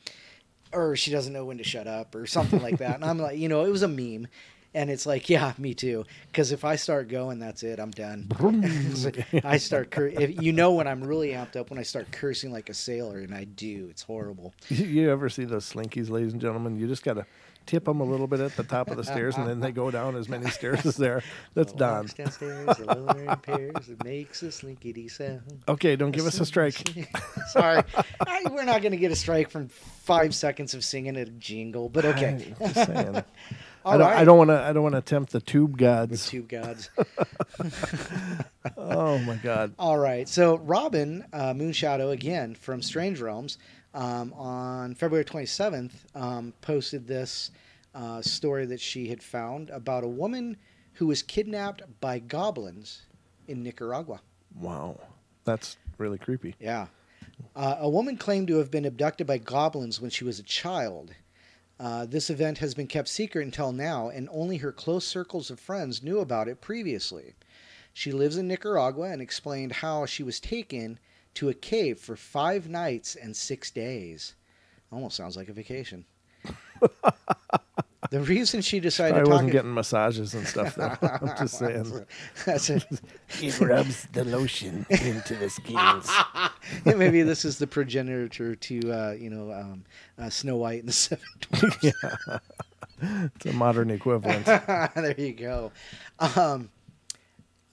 Or she doesn't know when to shut up or something like that. And I'm like, it was a meme. And it's like, yeah, me too. Because if I start going, that's it. I'm done. I start when I'm really amped up, when I start cursing like a sailor, and I do. It's horrible. You ever see those slinkies, ladies and gentlemen? You just got to tip them a little bit at the top of the stairs, and then they go down as many stairs as there. That's done. Downstairs, the lower pairs, it makes a slinkity sound. Okay, don't give us a strike. Sorry. We're not going to get a strike from 5 seconds of singing a jingle, but okay. I'm just saying. I don't want to tempt the tube gods. The tube gods. Oh my God! All right, so Robin Moonshadow again from Strange Realms on February 27th posted this story that she had found about a woman who was kidnapped by goblins in Nicaragua. Wow, that's really creepy. Yeah, a woman claimed to have been abducted by goblins when she was a child. This event has been kept secret until now, and only her close circles of friends knew about it previously. She lives in Nicaragua and explained how she was taken to a cave for 5 nights and 6 days. Almost sounds like a vacation. The reason she decided I wasn't getting massages and stuff, though. I'm just saying. That's it. He rubs the lotion into the skins. Maybe this is the progenitor to, Snow White and the Seven Dwarfs. Yeah. It's a modern equivalent. There you go.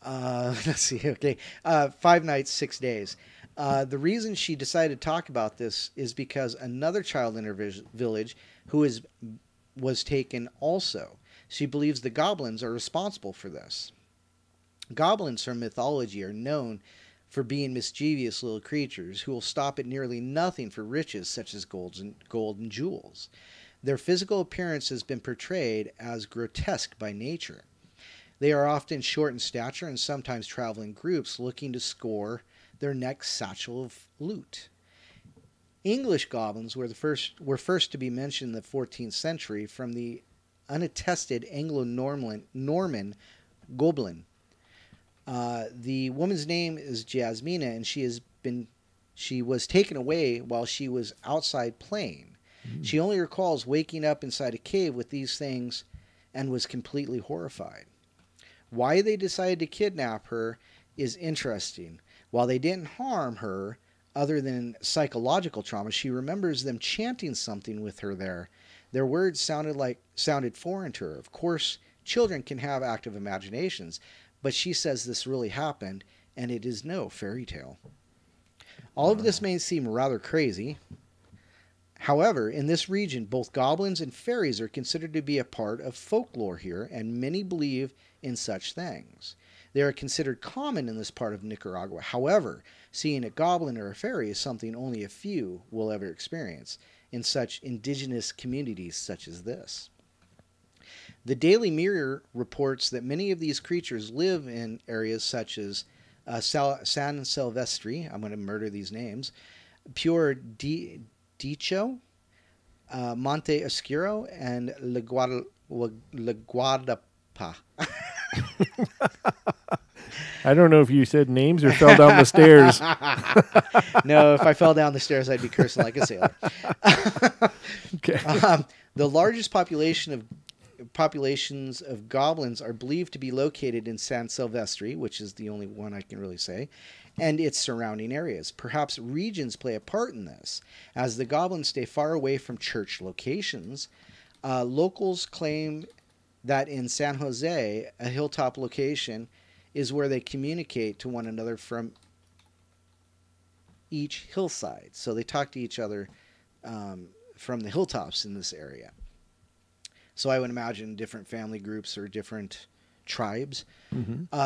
Let's see. Okay. 5 nights, 6 days. The reason she decided to talk about this is because another child in her village who was taken also. She believes the goblins are responsible for this. Goblins from mythology are known for being mischievous little creatures who will stop at nearly nothing for riches such as gold and jewels. Their physical appearance has been portrayed as grotesque by nature. They are often short in stature and sometimes travel in groups looking to score their next satchel of loot. English goblins were first to be mentioned in the 14th century from the unattested Anglo-Norman goblin. The woman's name is Jasmina, and she was taken away while she was outside playing. She only recalls waking up inside a cave with these things and was completely horrified. Why they decided to kidnap her is interesting. While they didn't harm her, other than psychological trauma, she remembers them chanting something with her there. Their words sounded foreign to her. Of course, children can have active imaginations, but she says this really happened, and it is no fairy tale. All of this may seem rather crazy. However, in this region, both goblins and fairies are considered to be a part of folklore here, and many believe in such things. They are considered common in this part of Nicaragua. However, seeing a goblin or a fairy is something only a few will ever experience in such indigenous communities such as this. The Daily Mirror reports that many of these creatures live in areas such as San Silvestre, I'm going to murder these names, Pure Dicho, Monte Oscuro, and La Guadapa. I don't know if you said names or fell down the stairs. No, if I fell down the stairs, I'd be cursing like a sailor. Okay. The largest population of populations of goblins are believed to be located in San Silvestre, which is the only one I can really say, and its surrounding areas. Perhaps regions play a part in this, as the goblins stay far away from church locations. Locals claim that in San Jose, a hilltop location is where they communicate to one another from each hillside. So they talk to each other from the hilltops in this area. So I would imagine different family groups or different tribes.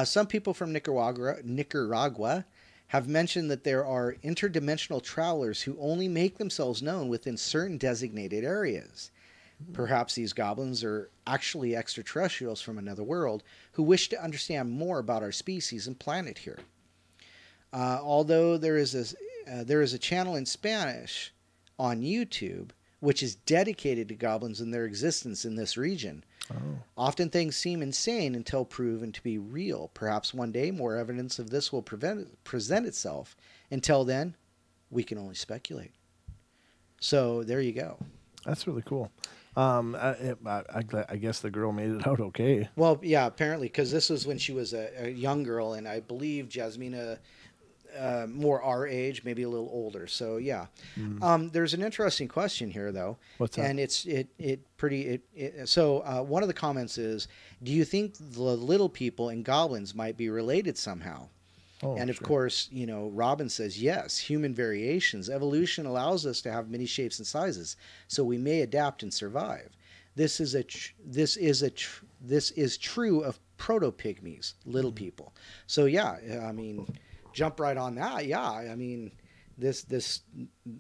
Some people from Nicaragua have mentioned that there are interdimensional travelers who only make themselves known within certain designated areas. Perhaps these goblins are actually extraterrestrials from another world who wish to understand more about our species and planet here. Although there is a channel in Spanish on YouTube which is dedicated to goblins and their existence in this region. Often things seem insane until proven to be real. Perhaps one day more evidence of this will present itself. Until then, we can only speculate. So there you go. That's really cool. I guess the girl made it out okay. Well, yeah, apparently, because this was when she was a young girl, and I believe Jasmina more our age, maybe a little older. So yeah, there's an interesting question here though. What's that? And so one of the comments is, do you think the little people and goblins might be related somehow? And of course, you know, Robin says, yes, human variations. Evolution allows us to have many shapes and sizes, so we may adapt and survive. This is true of proto-pygmies, little people. So yeah, I mean, jump right on that. Yeah, I mean, this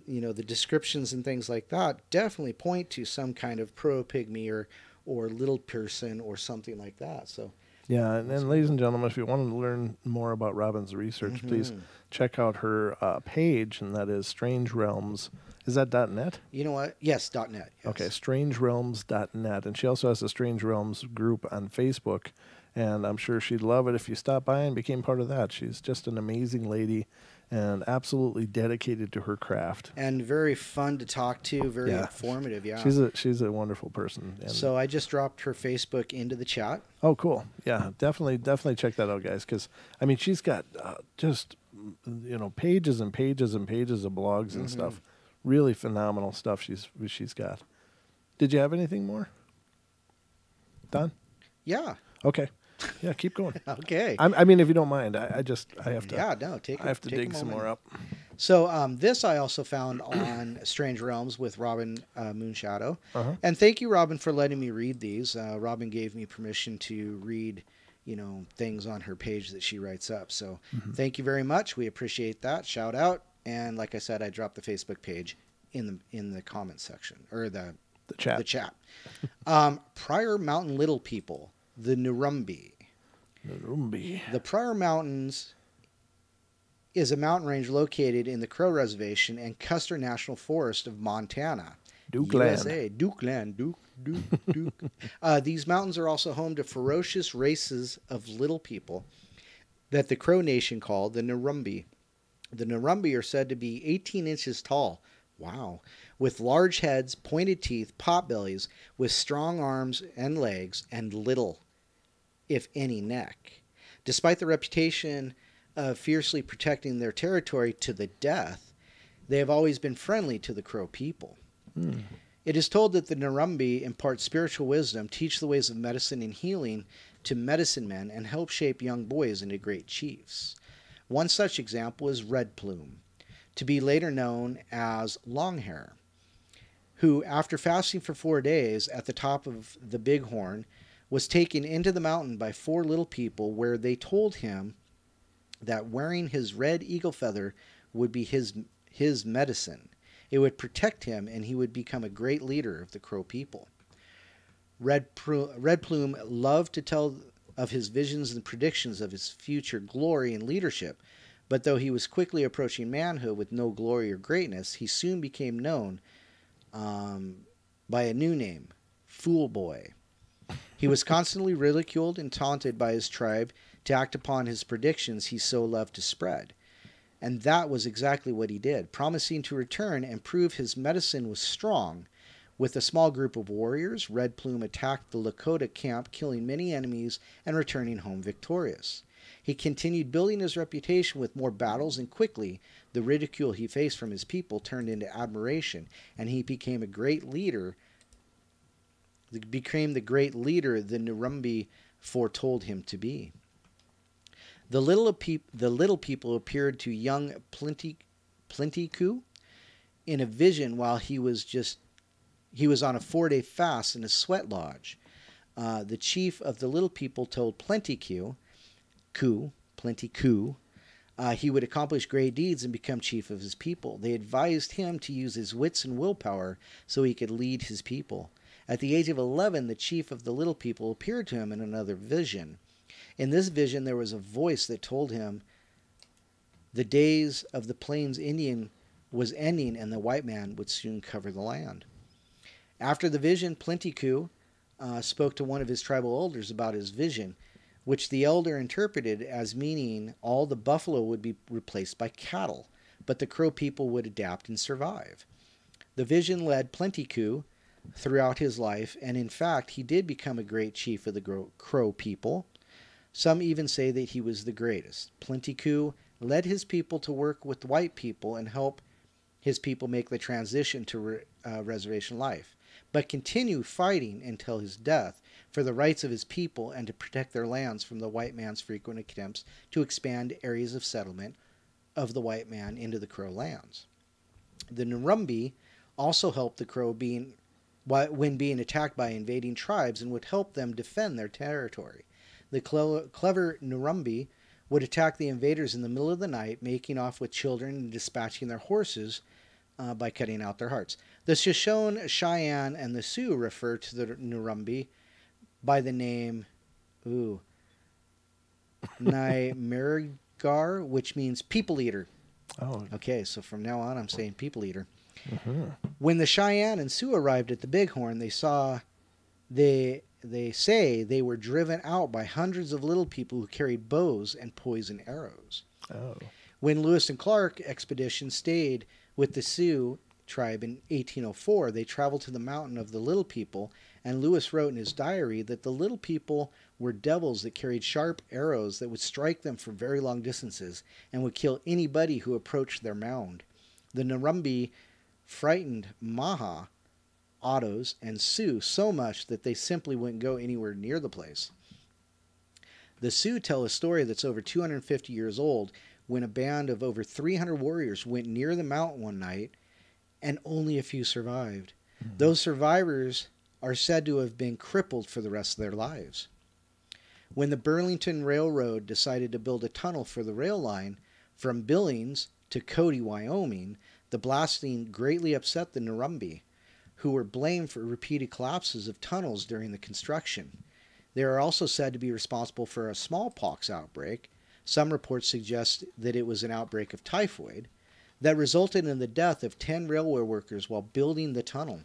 you know, the descriptions and things like that definitely point to some kind of proto-pygmy or little person or something like that. So. Yeah, and ladies and gentlemen, if you want to learn more about Robin's research, please check out her page, and that is Strange Realms. Is that .net? You know what? Yes, .net. Yes. Okay, strangerealms.net. And she also has a Strange Realms group on Facebook, and I'm sure she'd love it if you stopped by and became part of that. She's just an amazing lady and absolutely dedicated to her craft. And very fun to talk to, very informative, yeah. She's a wonderful person. And so I just dropped her Facebook into the chat. Oh, cool. Yeah, definitely check that out, guys, because, I mean, she's got just, you know, pages and pages and pages of blogs and stuff. Really phenomenal stuff she's got. Did you have anything more? Done? Yeah. Okay. Yeah, keep going. Okay. I mean, if you don't mind, I have to. Yeah, no, I have to dig some more up. So this I also found on Strange Realms with Robin Moonshadow. And thank you, Robin, for letting me read these. Robin gave me permission to read, you know, things on her page that she writes up. So thank you very much. We appreciate that. Shout out. And like I said, I dropped the Facebook page in the comment section or the chat. The chat. Prior Mountain Little People. The Nurumbi. The Prior Mountains is a mountain range located in the Crow Reservation and Custer National Forest of Montana, USA. Duke. These mountains are also home to ferocious races of little people that the Crow Nation called the Nurumbi. The Nurumbi are said to be 18 inches tall. Wow. With large heads, pointed teeth, potbellies, with strong arms and legs, and little, if any, neck. Despite the reputation of fiercely protecting their territory to the death, they have always been friendly to the Crow people. It is told that the Nurumbi impart spiritual wisdom, teach the ways of medicine and healing to medicine men, and help shape young boys into great chiefs. One such example is Red Plume, to be later known as Longhair, who, after fasting for 4 days at the top of the Bighorn, was taken into the mountain by 4 little people, where they told him that wearing his red eagle feather would be his medicine. It would protect him, and he would become a great leader of the Crow people. Red Plume loved to tell of his visions and predictions of his future glory and leadership, but though he was quickly approaching manhood with no glory or greatness, he soon became known by a new name, Fool Boy. He was constantly ridiculed and taunted by his tribe to act upon his predictions he so loved to spread. And that was exactly what he did, promising to return and prove his medicine was strong With a small group of warriors, Red Plume attacked the Lakota camp, killing many enemies and returning home victorious. He continued building his reputation with more battles, and quickly the ridicule he faced from his people turned into admiration, and he became the great leader the Nurumbi foretold him to be. The little people appeared to young Plentycoo in a vision while he was on a 4-day fast in a sweat lodge. The chief of the little people told Plentycoo he would accomplish great deeds and become chief of his people. They advised him to use his wits and willpower so he could lead his people. At the age of 11, the chief of the little people appeared to him in another vision. In this vision, there was a voice that told him the days of the Plains Indian was ending and the white man would soon cover the land. After the vision, Plentycoo spoke to one of his tribal elders about his vision, which the elder interpreted as meaning all the buffalo would be replaced by cattle, but the Crow people would adapt and survive. The vision led Plentycoo throughout his life, and in fact, he did become a great chief of the Crow people. Some even say that he was the greatest. Plentycoo led his people to work with white people and help his people make the transition to reservation life, but continued fighting until his death for the rights of his people and to protect their lands from the white man's frequent attempts to expand areas of settlement of the white man into the Crow lands. The Nurumbi also helped the Crow when being attacked by invading tribes and would help them defend their territory. The clever Nurumbi would attack the invaders in the middle of the night, making off with children and dispatching their horses by cutting out their hearts. The Shoshone, Cheyenne, and the Sioux refer to the Nurumbi by the name Nymerigar, which means people eater. Oh. Okay, so from now on I'm saying people eater. Uh-huh. When the Cheyenne and Sioux arrived at the Bighorn, they say they were driven out by hundreds of little people who carried bows and poison arrows. Oh. When Lewis and Clark expedition stayed with the Sioux tribe in 1804, they traveled to the mountain of the little people, and Lewis wrote in his diary that the little people were devils that carried sharp arrows that would strike them for very long distances and would kill anybody who approached their mound. The Nurumbi frightened Maha, Ottos, and Sioux so much that they simply wouldn't go anywhere near the place. The Sioux tell a story that's over 250 years old, when a band of over 300 warriors went near the mountain one night and only a few survived. Mm-hmm. Those survivors are said to have been crippled for the rest of their lives. When the Burlington Railroad decided to build a tunnel for the rail line from Billings to Cody, Wyoming, the blasting greatly upset the Nurumbi, who were blamed for repeated collapses of tunnels during the construction. They are also said to be responsible for a smallpox outbreak. Some reports suggest that it was an outbreak of typhoid that resulted in the death of 10 railway workers while building the tunnel.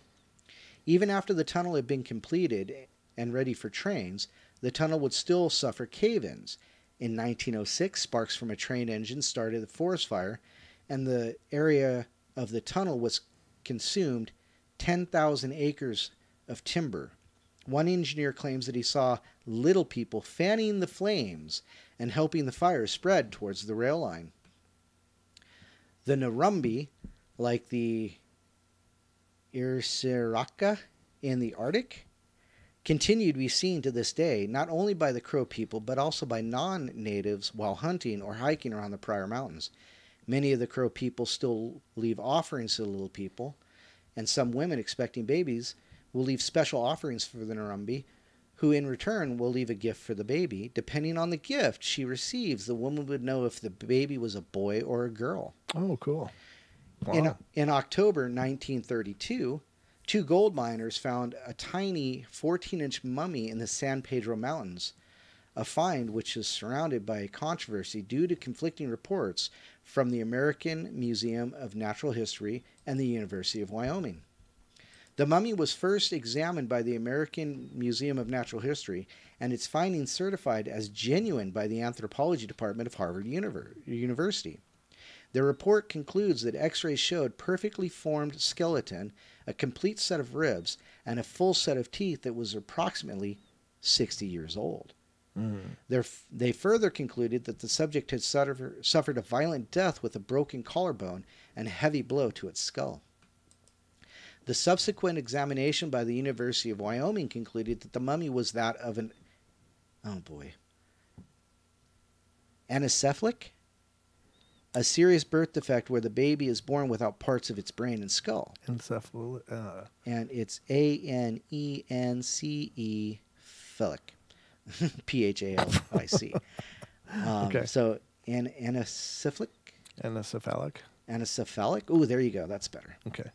Even after the tunnel had been completed and ready for trains, the tunnel would still suffer cave-ins. In 1906, sparks from a train engine started a forest fire, and the area of the tunnel was consumed 10,000 acres of timber. One engineer claims that he saw little people fanning the flames and helping the fire spread towards the rail line. The Nurumbi, like the Irsiraka in the Arctic, continue to be seen to this day, not only by the Crow people, but also by non-natives while hunting or hiking around the Pryor Mountains. Many of the Crow people still leave offerings to the little people, and some women expecting babies will leave special offerings for the Nurumbi, who in return will leave a gift for the baby. Depending on the gift she receives, the woman would know if the baby was a boy or a girl. Oh, cool. Wow. In October 1932, 2 gold miners found a tiny 14-inch mummy in the San Pedro Mountains, a find which is surrounded by controversy due to conflicting reports from the American Museum of Natural History and the University of Wyoming. The mummy was first examined by the American Museum of Natural History, and its findings certified as genuine by the Anthropology Department of Harvard University. The report concludes that X-rays showed perfectly formed skeleton, a complete set of ribs, and a full set of teeth that was approximately 60 years old. They further concluded that the subject had suffered a violent death with a broken collarbone and a heavy blow to its skull. The subsequent examination by the University of Wyoming concluded that the mummy was that of an, anencephalic, a serious birth defect where the baby is born without parts of its brain and skull. And it's A-N-E-N-C-E phalic. P-H-A-L-I-C. Okay. So, anencephalic? Anencephalic? Ooh, there you go. That's better. Okay.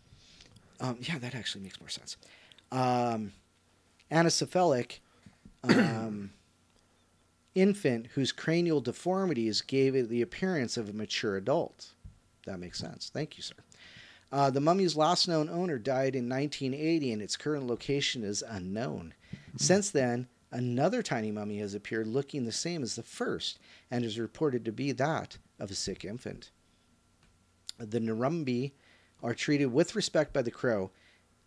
Yeah, that actually makes more sense. Anencephalic infant whose cranial deformities gave it the appearance of a mature adult. That makes sense. Thank you, sir. The mummy's last known owner died in 1980, and its current location is unknown. Since then, another tiny mummy has appeared looking the same as the first and is reported to be that of a sick infant. The Nurumbi are treated with respect by the Crow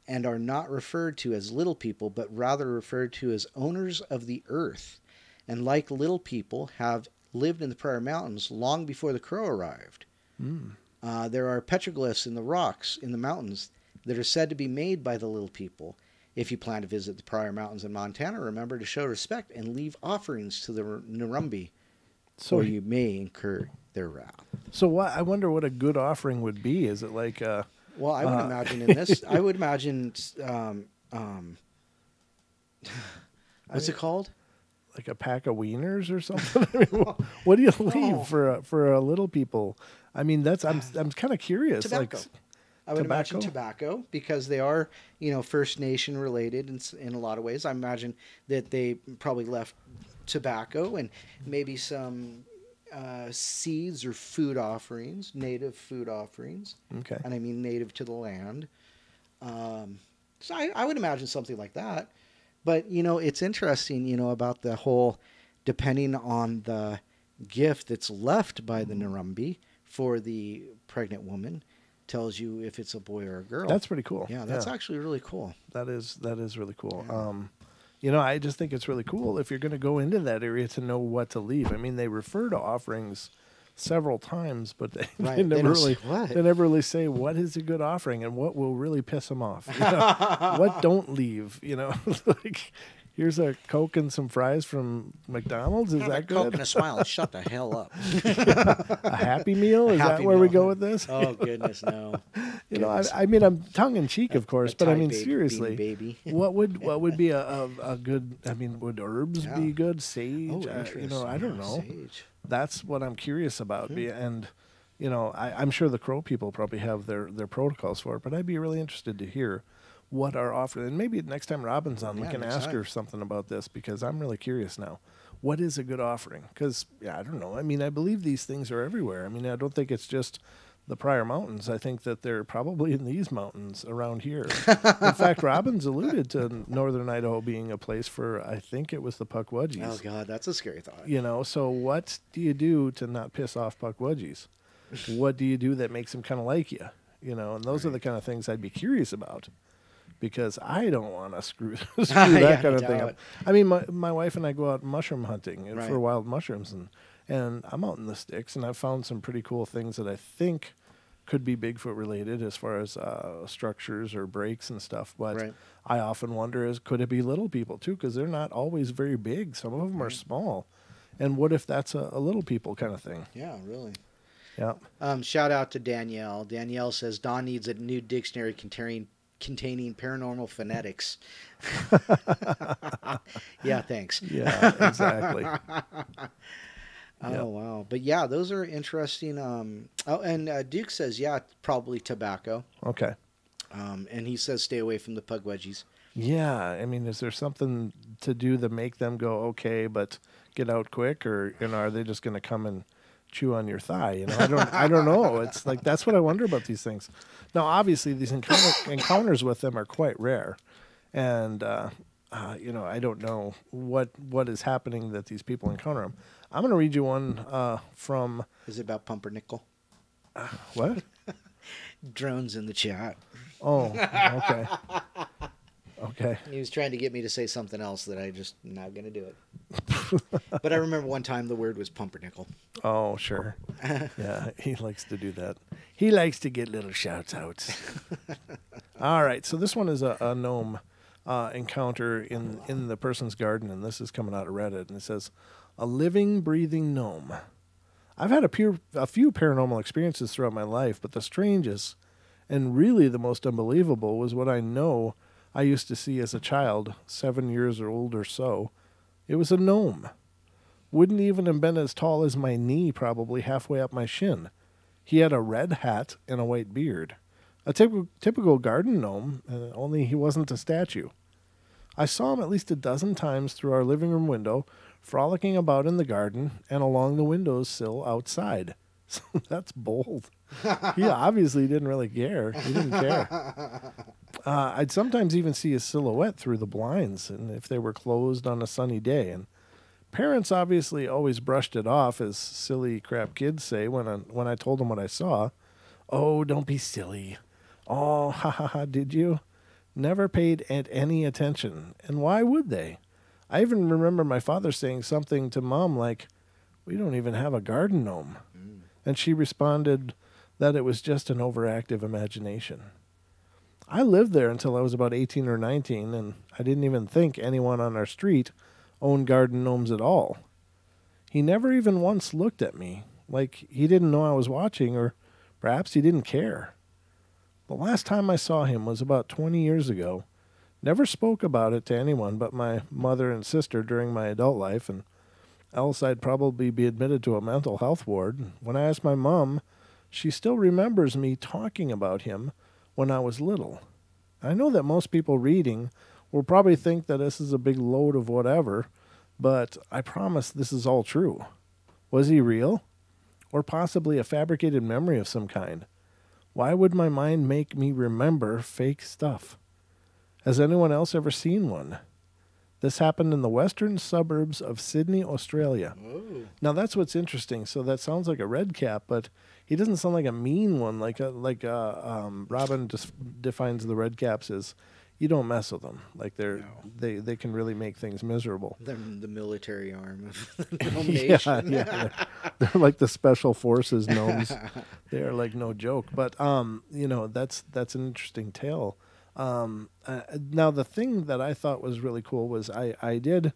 and are not referred to as little people, but rather referred to as owners of the earth, and like little people have lived in the Prairie Mountains long before the Crow arrived. There are petroglyphs in the rocks in the mountains that are said to be made by the little people. If you plan to visit the Prairie Mountains in Montana, remember to show respect and leave offerings to the Nurumbi, or you may incur their wrath. So I wonder what a good offering would be. Is it like well, I would imagine in this, I would imagine, what's it called? Like a pack of wieners or something? I mean, what do you leave for a little people? I mean, I'm kind of curious. Tobacco. I would imagine tobacco, because they are, First Nation related in a lot of ways. I imagine that they probably left tobacco and maybe some seeds or food offerings, native food offerings. Okay. And I mean native to the land. So I would imagine something like that. But, it's interesting, about the whole, depending on the gift that's left by the Nurumbi for the pregnant woman, tells you if it's a boy or a girl. That's pretty cool. Yeah, that's actually really cool. That is really cool. Yeah. I just think it's really cool if you're going to go into that area to know what to leave. I mean, they refer to offerings several times, but they never really say what is a good offering and what will really piss them off. What don't leave, like here's a Coke and some fries from McDonald's. Is that good? Coke and a smile and shut the hell up. A Happy Meal? Is that where we go with this? Oh, goodness, no. I mean, I'm tongue in cheek, of course, but I mean, seriously, baby. what would be a good? I mean, would herbs be good? Sage? Oh, I don't know. Sage. That's what I'm curious about. And I'm sure the Crow people probably have their protocols for it, but I'd be really interested to hear what are offered. And maybe next time Robin's on, we can ask her something about this, because I'm really curious now. What is a good offering? Because, I don't know. I mean, I believe these things are everywhere. I mean, I don't think it's just the Prairie Mountains. I think that they're probably in these mountains around here. In fact, Robin's alluded to northern Idaho being a place for, I think it was the Pukwudgies. Oh, God, that's a scary thought. So what do you do to not piss off Pukwudgies? What do you do that makes them kind of like you? And those are the kind of things I'd be curious about. Because I don't want to screw that kind of thing up. I mean, my wife and I go out mushroom hunting for wild mushrooms, and I'm out in the sticks, and I've found some pretty cool things that I think could be Bigfoot related as far as structures or breaks and stuff. But I often wonder, could it be little people too? Because they're not always very big. Some of them are small. And what if that's a little people kind of thing? Yeah, really. Yeah. Shout out to Danielle. Danielle says Don needs a new dictionary containing paranormal phonetics. Yeah, thanks. Yeah, exactly. Oh, wow. But yeah, those are interesting. And Duke says, probably tobacco. Okay. And he says stay away from the Pukwudgies. Yeah. I mean, is there something to do to make them go, okay, but get out quick? Or, are they just going to come and chew on your thigh? I don't know. It's like, that's what I wonder about these things. Now, obviously, these encounters with them are quite rare. And, I don't know what is happening that these people encounter them. I'm going to read you one from... Is it about pumpernickel? What? Drones in the chat. Oh, okay. Okay. He was trying to get me to say something else that I just not going to do it. But I remember one time the word was pumpernickel. Oh, sure. Yeah, he likes to do that. He likes to get little shouts out. All right, so this one is a gnome encounter in the person's garden, and this is coming out of Reddit, and it says, a living, breathing gnome. I've had a few paranormal experiences throughout my life, but the strangest and really the most unbelievable was what I know I used to see as a child, 7 years old or so. It was a gnome. Wouldn't even have been as tall as my knee, probably halfway up my shin. He had a red hat and a white beard. A typical garden gnome, only he wasn't a statue. I saw him at least a dozen times through our living room window, frolicking about in the garden and along the windowsill outside. So that's bold. He obviously didn't really care. He didn't care. I'd sometimes even see his silhouette through the blinds, and if they were closed on a sunny day. And parents obviously always brushed it off, as silly crap kids say when I told them what I saw. Oh, don't be silly. Oh, ha ha ha, did you? Never paid any attention. And why would they? I even remember my father saying something to Mom like, we don't even have a garden gnome. And she responded that it was just an overactive imagination. I lived there until I was about 18 or 19, and I didn't even think anyone on our street owned garden gnomes at all. He never even once looked at me, like he didn't know I was watching, or perhaps he didn't care. The last time I saw him was about 20 years ago. Never spoke about it to anyone but my mother and sister during my adult life, and else I'd probably be admitted to a mental health ward. When I asked my mom, she still remembers me talking about him when I was little. I know that most people reading will probably think that this is a big load of whatever, but I promise this is all true. Was he real? Or possibly a fabricated memory of some kind? Why would my mind make me remember fake stuff? Has anyone else ever seen one? This happened in the western suburbs of Sydney, Australia. Oh. Now that's what's interesting. So that sounds like a red cap, but he doesn't sound like a mean one. Robin just defines the red caps as you don't mess with them. Like they can really make things miserable. They're the military arm of the gnome Yeah, nation. yeah. They're like the special forces gnomes. They are like no joke. But that's an interesting tale. Now the thing that I thought was really cool was I did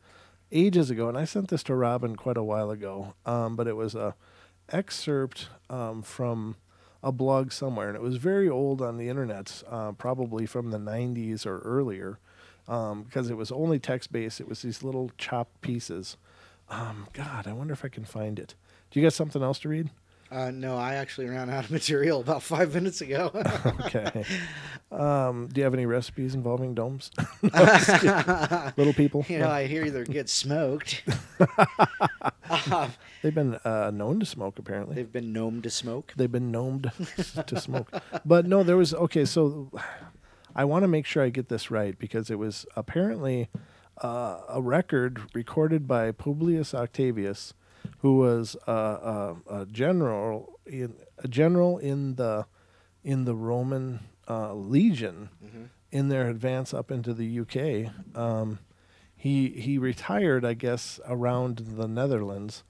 ages ago, and I sent this to Robin quite a while ago, but it was a excerpt from a blog somewhere, and it was very old on the internet, probably from the 90s or earlier, because it was only text-based. It was these little chopped pieces. God, I wonder if I can find it. Do you got something else to read? No, I actually ran out of material about 5 minutes ago. Okay. Do you have any recipes involving domes? No, just kidding. Little people? I hear they're get smoked. They've been known to smoke, apparently. They've been gnomed to smoke. They've been gnomed to smoke. But no, there was... Okay, so I want to make sure I get this right, because it was apparently a record recorded by Publius Octavius, who was a general in the Roman legion in their advance up into the UK. He retired, I guess, around the Netherlands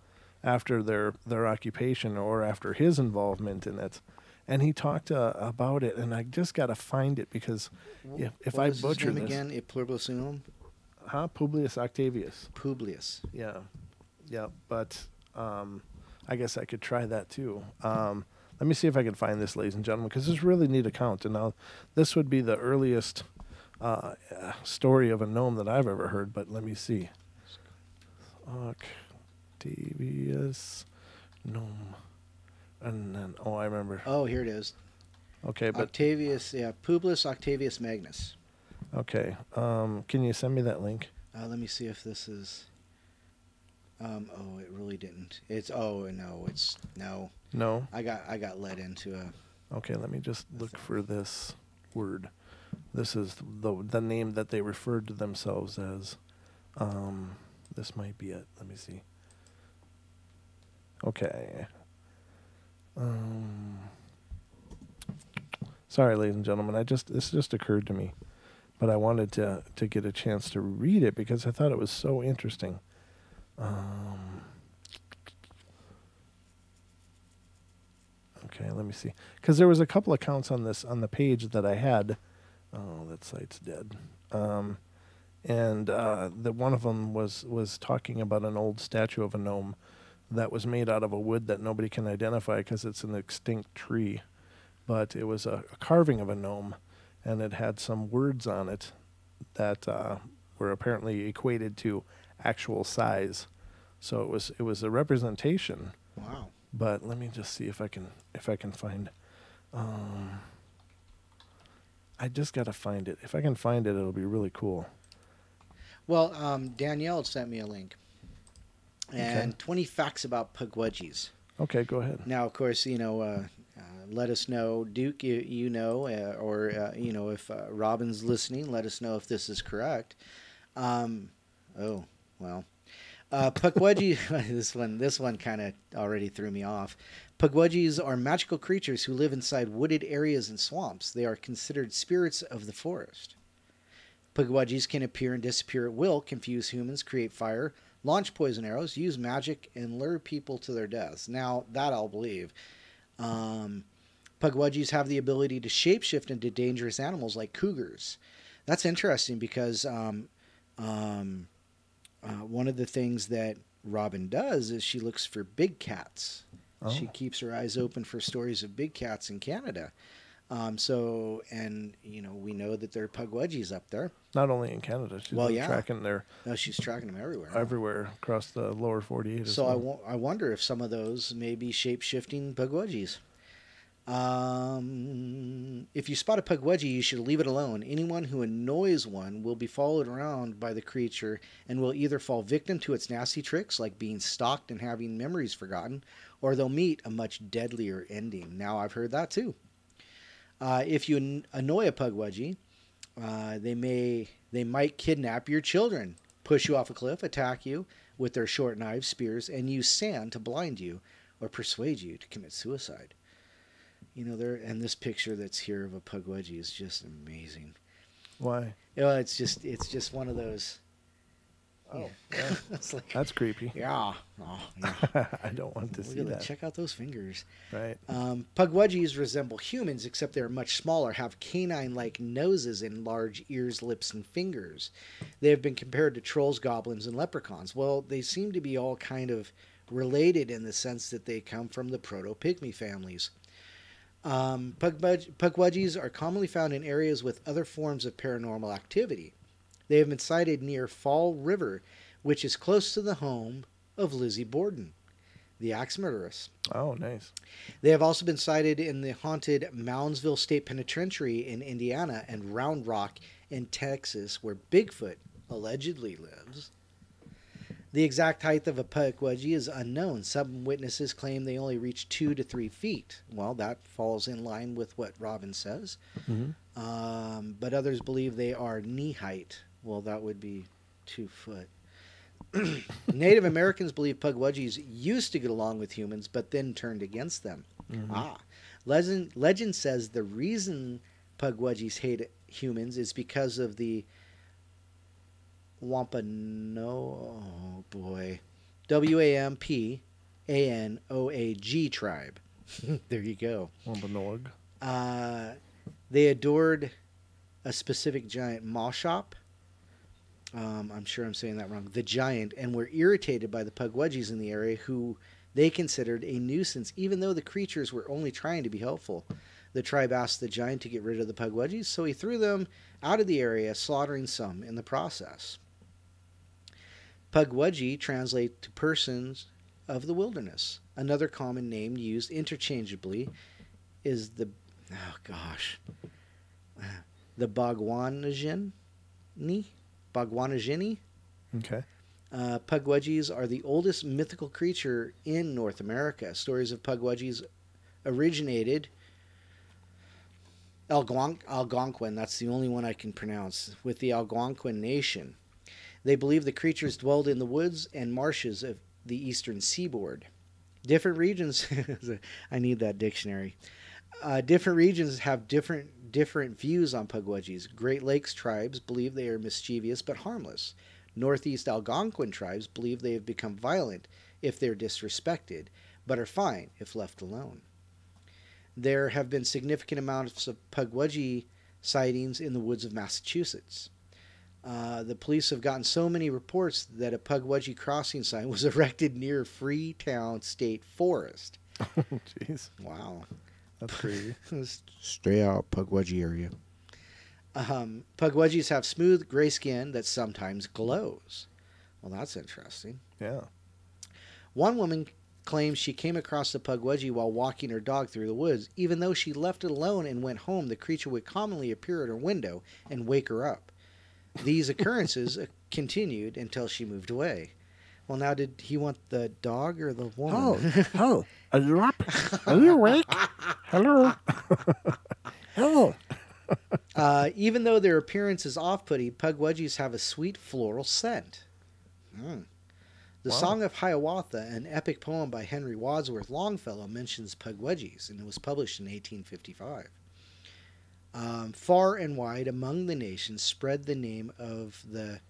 after their occupation, or after his involvement in it, and he talked about it. And I just got to find it, because if I butcher his name this again, Publius. Publius Octavius. Publius. Yeah. Yeah, but I guess I could try that too. Let me see if I can find this, ladies and gentlemen, because this is a really neat account. And now this would be the earliest story of a gnome that I've ever heard, but let me see. Octavius gnome. And then, I remember. Oh, here it is. Okay, but... Octavius, Publius Octavius Magnus. Okay. Can you send me that link? Let me see if this is... it really didn't. No. No? I got led into a... Okay, let me just look for this word. This is the name that they referred to themselves as. This might be it. Let me see. Okay. Sorry, ladies and gentlemen. This just occurred to me, but I wanted to get a chance to read it because I thought it was so interesting. Okay, let me see. Because there was a couple accounts on the page that I had. Oh, that site's dead. And the one of them was talking about an old statue of a gnome that was made out of a wood that nobody can identify because it's an extinct tree. But it was a carving of a gnome, and it had some words on it that were apparently equated to actual size. So it was a representation. Wow. But let me just see if I can find. I just got to find it. If I can find it, it'll be really cool. Well, Danielle sent me a link. And Okay. 20 facts about pugwudgies. Okay, go ahead. Now, of course, let us know, Duke, or if Robin's listening, let us know if this is correct. Pugwudgie, this one kind of already threw me off. Pugwudgies are magical creatures who live inside wooded areas and swamps. They are considered spirits of the forest. Pugwudgies can appear and disappear at will, confuse humans, create fire, launch poison arrows, use magic, and lure people to their deaths. Now, that I'll believe. Pugwudgies have the ability to shapeshift into dangerous animals like cougars. That's interesting because one of the things that Robin does is she looks for big cats. Oh. She keeps her eyes open for stories of big cats in Canada. We know that there are pugwudgies up there. Not only in Canada, she's tracking She's tracking them everywhere. everywhere across the lower 48. So I wonder if some of those may be shape-shifting pugwudgies. If you spot a pugwudgie, you should leave it alone. Anyone who annoys one will be followed around by the creature and will either fall victim to its nasty tricks, like being stalked and having memories forgotten, or they'll meet a much deadlier ending. Now, I've heard that too. If you annoy a pugwudgie, they might kidnap your children, push you off a cliff, attack you with their short knives, spears, and use sand to blind you or persuade you to commit suicide. And this picture that's here of a pugwudgie is just amazing. Why? It's just one of those. Oh, yeah. It's like, That's creepy. yeah. Oh, yeah. I don't want to see Look at that. Check out those fingers. Right. Pugwudgies resemble humans, except they're much smaller, have canine-like noses and large ears, lips, and fingers. They have been compared to trolls, goblins, and leprechauns. Well, they seem to be all kind of related in the sense that they come from the proto-pygmy families. Pugwudgies are commonly found in areas with other forms of paranormal activity. They have been sighted near Fall River, which is close to the home of Lizzie Borden, the axe murderess. Oh, nice. They have also been sighted in the haunted Moundsville State Penitentiary in Indiana and Round Rock in Texas, where Bigfoot allegedly lives. The exact height of a pugwudgie is unknown. Some witnesses claim they only reach 2 to 3 feet. Well, that falls in line with what Robin says. Mm-hmm. But others believe they are knee height. Well, that would be 2 foot. Native Americans believe pugwudgies used to get along with humans, but then turned against them. Mm-hmm. Legend says the reason pugwudgies hate humans is because of the Wampanoag tribe. There you go. Wampanoag. They adored a specific giant mashop. I'm sure I'm saying that wrong. The giant, and were irritated by the pugwudgies in the area, who they considered a nuisance, even though the creatures were only trying to be helpful. The tribe asked the giant to get rid of the pugwudgies, so he threw them out of the area, slaughtering some in the process. Pugwudgie translates to persons of the wilderness. Another common name used interchangeably is the Bagwanajini. Okay. Pugwudgies are the oldest mythical creature in North America. Stories of pugwudgies originated Algonquin, that's the only one I can pronounce, with the Algonquin nation. They believe the creatures dwelled in the woods and marshes of the eastern seaboard. Different regions, I need that dictionary. Different regions have different views on Pukwudgies. Great Lakes tribes believe they are mischievous but harmless. Northeast Algonquin tribes believe they have become violent if they're disrespected, but are fine if left alone. There have been significant amounts of Pukwudgie sightings in the woods of Massachusetts. The police have gotten so many reports that a Pukwudgie crossing sign was erected near Freetown State Forest. Oh, jeez. Wow. That's crazy. Stay out, Pukwudgie area. Pukwudgies have smooth gray skin that sometimes glows. Well, that's interesting. Yeah. One woman claims she came across a Pukwudgie while walking her dog through the woods. Even though she left it alone and went home, the creature would commonly appear at her window and wake her up. These occurrences continued until she moved away. Well, now, did he want the dog or the woman? Oh, are you up? Are you awake? Hello? Hello? Even though their appearance is off-putting, Pukwudgies have a sweet floral scent. The Song of Hiawatha, an epic poem by Henry Wadsworth Longfellow, mentions Pukwudgies, and it was published in 1855. Far and wide among the nations spread the name of the...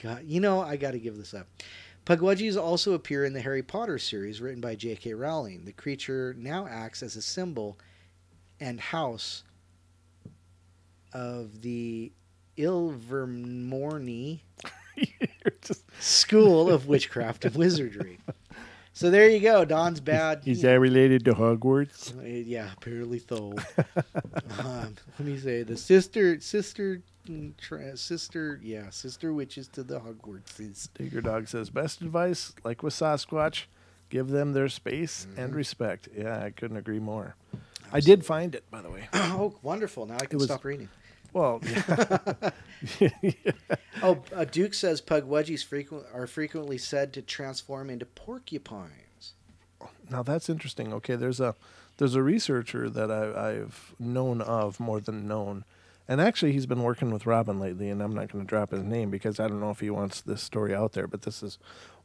God, I got to give this up. Pukwudgies also appear in the Harry Potter series written by J.K. Rowling. The creature now acts as a symbol and house of the Ilvermorny School of Witchcraft and Wizardry. So there you go. Don's bad. Is that related to Hogwarts? Yeah, apparently so. Let me say the sister witches to the Hogwartses. Digger Dog says, best advice, like with Sasquatch, give them their space and respect. Yeah, I couldn't agree more. Absolutely. I did find it, by the way. Oh, wonderful. Now I can stop reading. Well, yeah. Duke says Pukwudgies are frequently said to transform into porcupines. Now that's interesting. Okay, there's a researcher that I've known of more than known, and actually he's been working with Robin lately. And I'm not going to drop his name because I don't know if he wants this story out there. But this is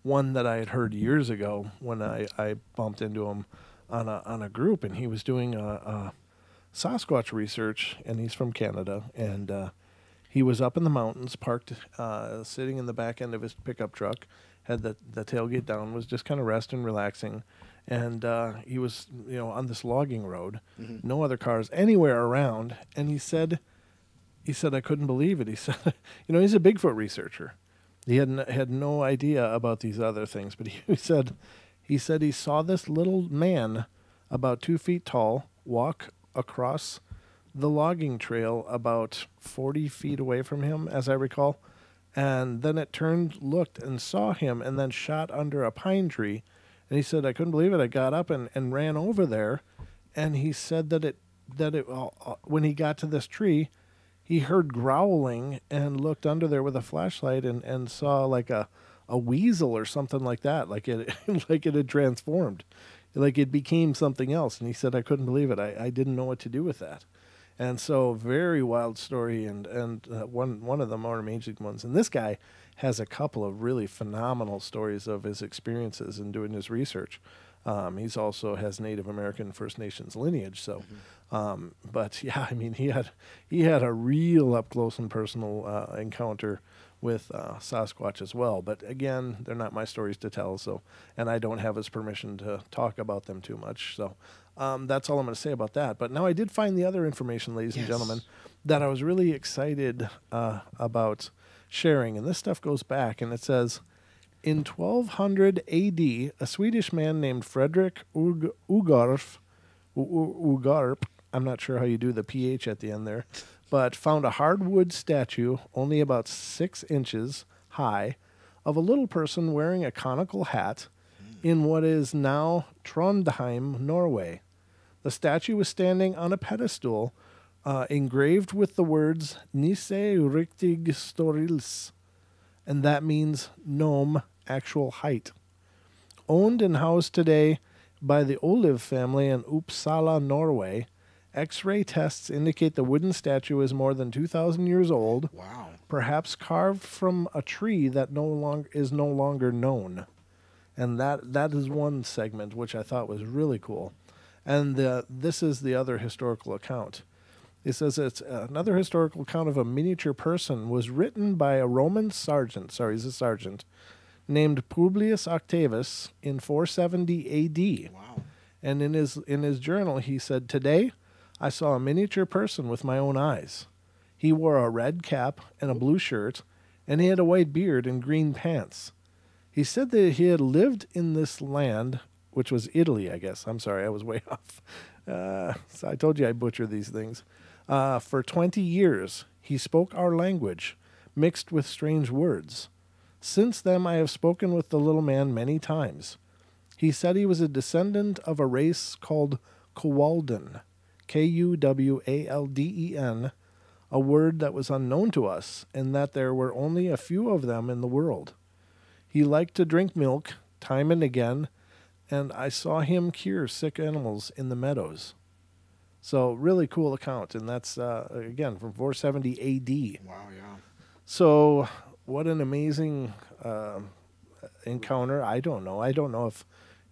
one that I had heard years ago when I bumped into him on a group, and he was doing a Sasquatch research, and he's from Canada, and he was up in the mountains, parked, sitting in the back end of his pickup truck, had the tailgate down, was just kind of resting, relaxing, and he was on this logging road, no other cars anywhere around, and he said I couldn't believe it. He said, he's a Bigfoot researcher. He had no idea about these other things, but he said he saw this little man about 2 feet tall walk across the logging trail about 40 feet away from him, as I recall. And then it turned, looked, and saw him, and then shot under a pine tree. And he said, I couldn't believe it. I got up and ran over there. And he said that when he got to this tree, he heard growling and looked under there with a flashlight and saw like a weasel or something like that, like it had transformed. Like it became something else. And he said, I couldn't believe it. I didn't know what to do with that. And so very wild story and one of the more amazing ones. And this guy has a couple of really phenomenal stories of his experiences in doing his research. He's also has Native American First Nations lineage. So, but yeah, I mean, he had a real up close and personal encounter with Sasquatch as well. But again, they're not my stories to tell. So, and I don't have his permission to talk about them too much. So, that's all I'm going to say about that. But now I did find the other information, ladies and gentlemen, that I was really excited about sharing. And this stuff goes back, and it says, in 1200 A.D., a Swedish man named Frederick Ugarp, I'm not sure how you do the PH at the end there, but found a hardwood statue only about 6 inches high of a little person wearing a conical hat in what is now Trondheim, Norway. The statue was standing on a pedestal engraved with the words Nisse riktig storils, and that means gnome, actual height. Owned and housed today by the Olive family in Uppsala, Norway, X-ray tests indicate the wooden statue is more than 2,000 years old. Wow. Perhaps carved from a tree that is no longer known. And that is one segment which I thought was really cool. And this is the other historical account. It says it's another historical account of a miniature person was written by a Roman sergeant. Sorry, he's a sergeant named Publius Octavius in 470 A.D. Wow. And in his journal, he said, "Today, I saw a miniature person with my own eyes. He wore a red cap and a blue shirt, and he had a white beard and green pants. He said that he had lived in this land," which was Italy, I guess. I'm sorry, I was way off. So I told you I butcher these things. "For 20 years, he spoke our language, mixed with strange words. Since then, I have spoken with the little man many times. He said he was a descendant of a race called Kuwalden, Kuwalden, a word that was unknown to us, and that there were only a few of them in the world. He liked to drink milk, time and again, and I saw him cure sick animals in the meadows." So really cool account, and that's, again, from 470 A.D. Wow, yeah. So what an amazing encounter. I don't know. I don't know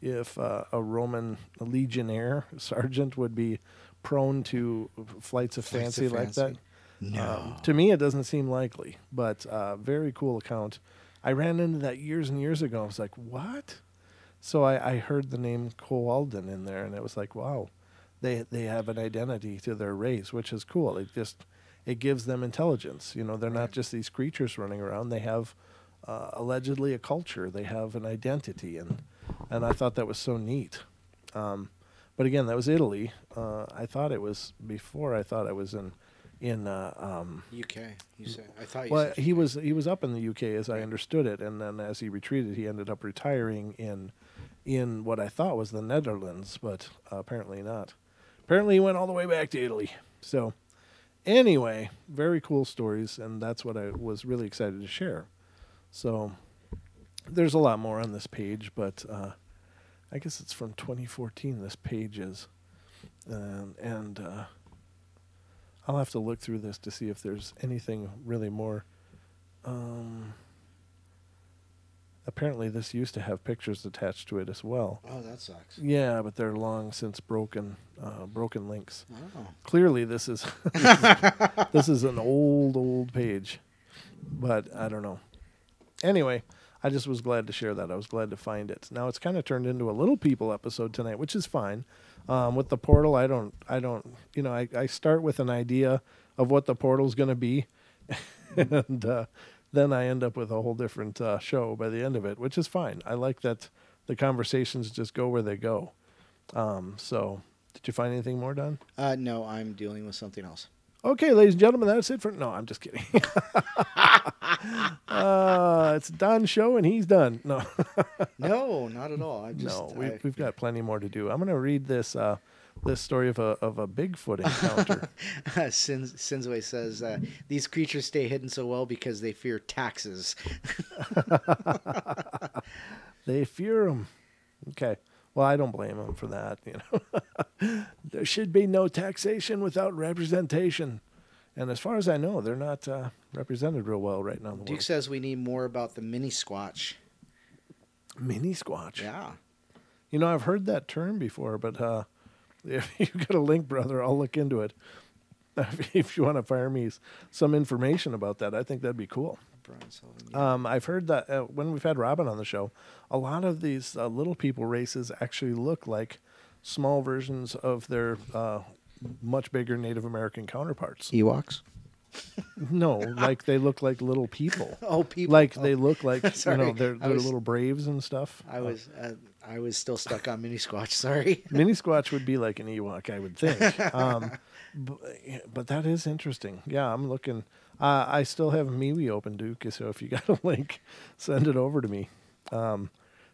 if a Roman legionnaire sergeant would be prone to flights of fancy like that. No. To me, it doesn't seem likely, but very cool account. I ran into that years and years ago. I was like, what? So I heard the name Kuwalden in there, and it was like, wow, they have an identity to their race, which is cool. It gives them intelligence. You know, they're not just these creatures running around. They have allegedly a culture. They have an identity, and I thought that was so neat. But again, that was Italy. I thought it was before. I thought I was in UK. You said. I thought you well, said he was up in the UK as I understood it, and then as he retreated, he ended up retiring in what I thought was the Netherlands, but apparently not. Apparently, he went all the way back to Italy. So, anyway, very cool stories, and that's what I was really excited to share. So, there's a lot more on this page, but I guess it's from 2014. This page is, and I'll have to look through this to see if there's anything really more. Apparently, this used to have pictures attached to it as well. Oh, that sucks. Yeah, but they're long since broken links. Oh. Clearly, this is this is an old page, but I don't know. Anyway, I just was glad to share that. I was glad to find it. Now it's kind of turned into a Little People episode tonight, which is fine. With the portal, I don't. You know, I start with an idea of what the portal's going to be, and then I end up with a whole different show by the end of it, which is fine. I like that the conversations just go where they go. So, did you find anything more, Don? No, I'm dealing with something else. Okay, ladies and gentlemen, that's it for... No, I'm just kidding. It's Don's show, and he's done. No. No, not at all. We've got plenty more to do. I'm going to read this this story of a Bigfoot encounter. Sinzway says, these creatures stay hidden so well because they fear taxes. They fear them. Okay. Well, I don't blame them for that. You know, there should be no taxation without representation, and as far as I know, they're not represented real well right now in the Duke world. says we need more about the mini squatch. Mini squatch. Yeah. You know, I've heard that term before, but if you got a link, brother, I'll look into it. If you want to fire me some information about that, I think that'd be cool. I've heard that when we've had Robin on the show, a lot of these little people races actually look like small versions of their much bigger Native American counterparts. Ewoks? No, like they look like little people. Oh, people. Like they look like, you know, they're was- little braves and stuff. I was still stuck on mini squatch. Sorry. Mini Squatch would be like an Ewok, I would think. But that is interesting. Yeah, I'm looking. I still have MeWe open, Duke, so if you got a link, send it over to me.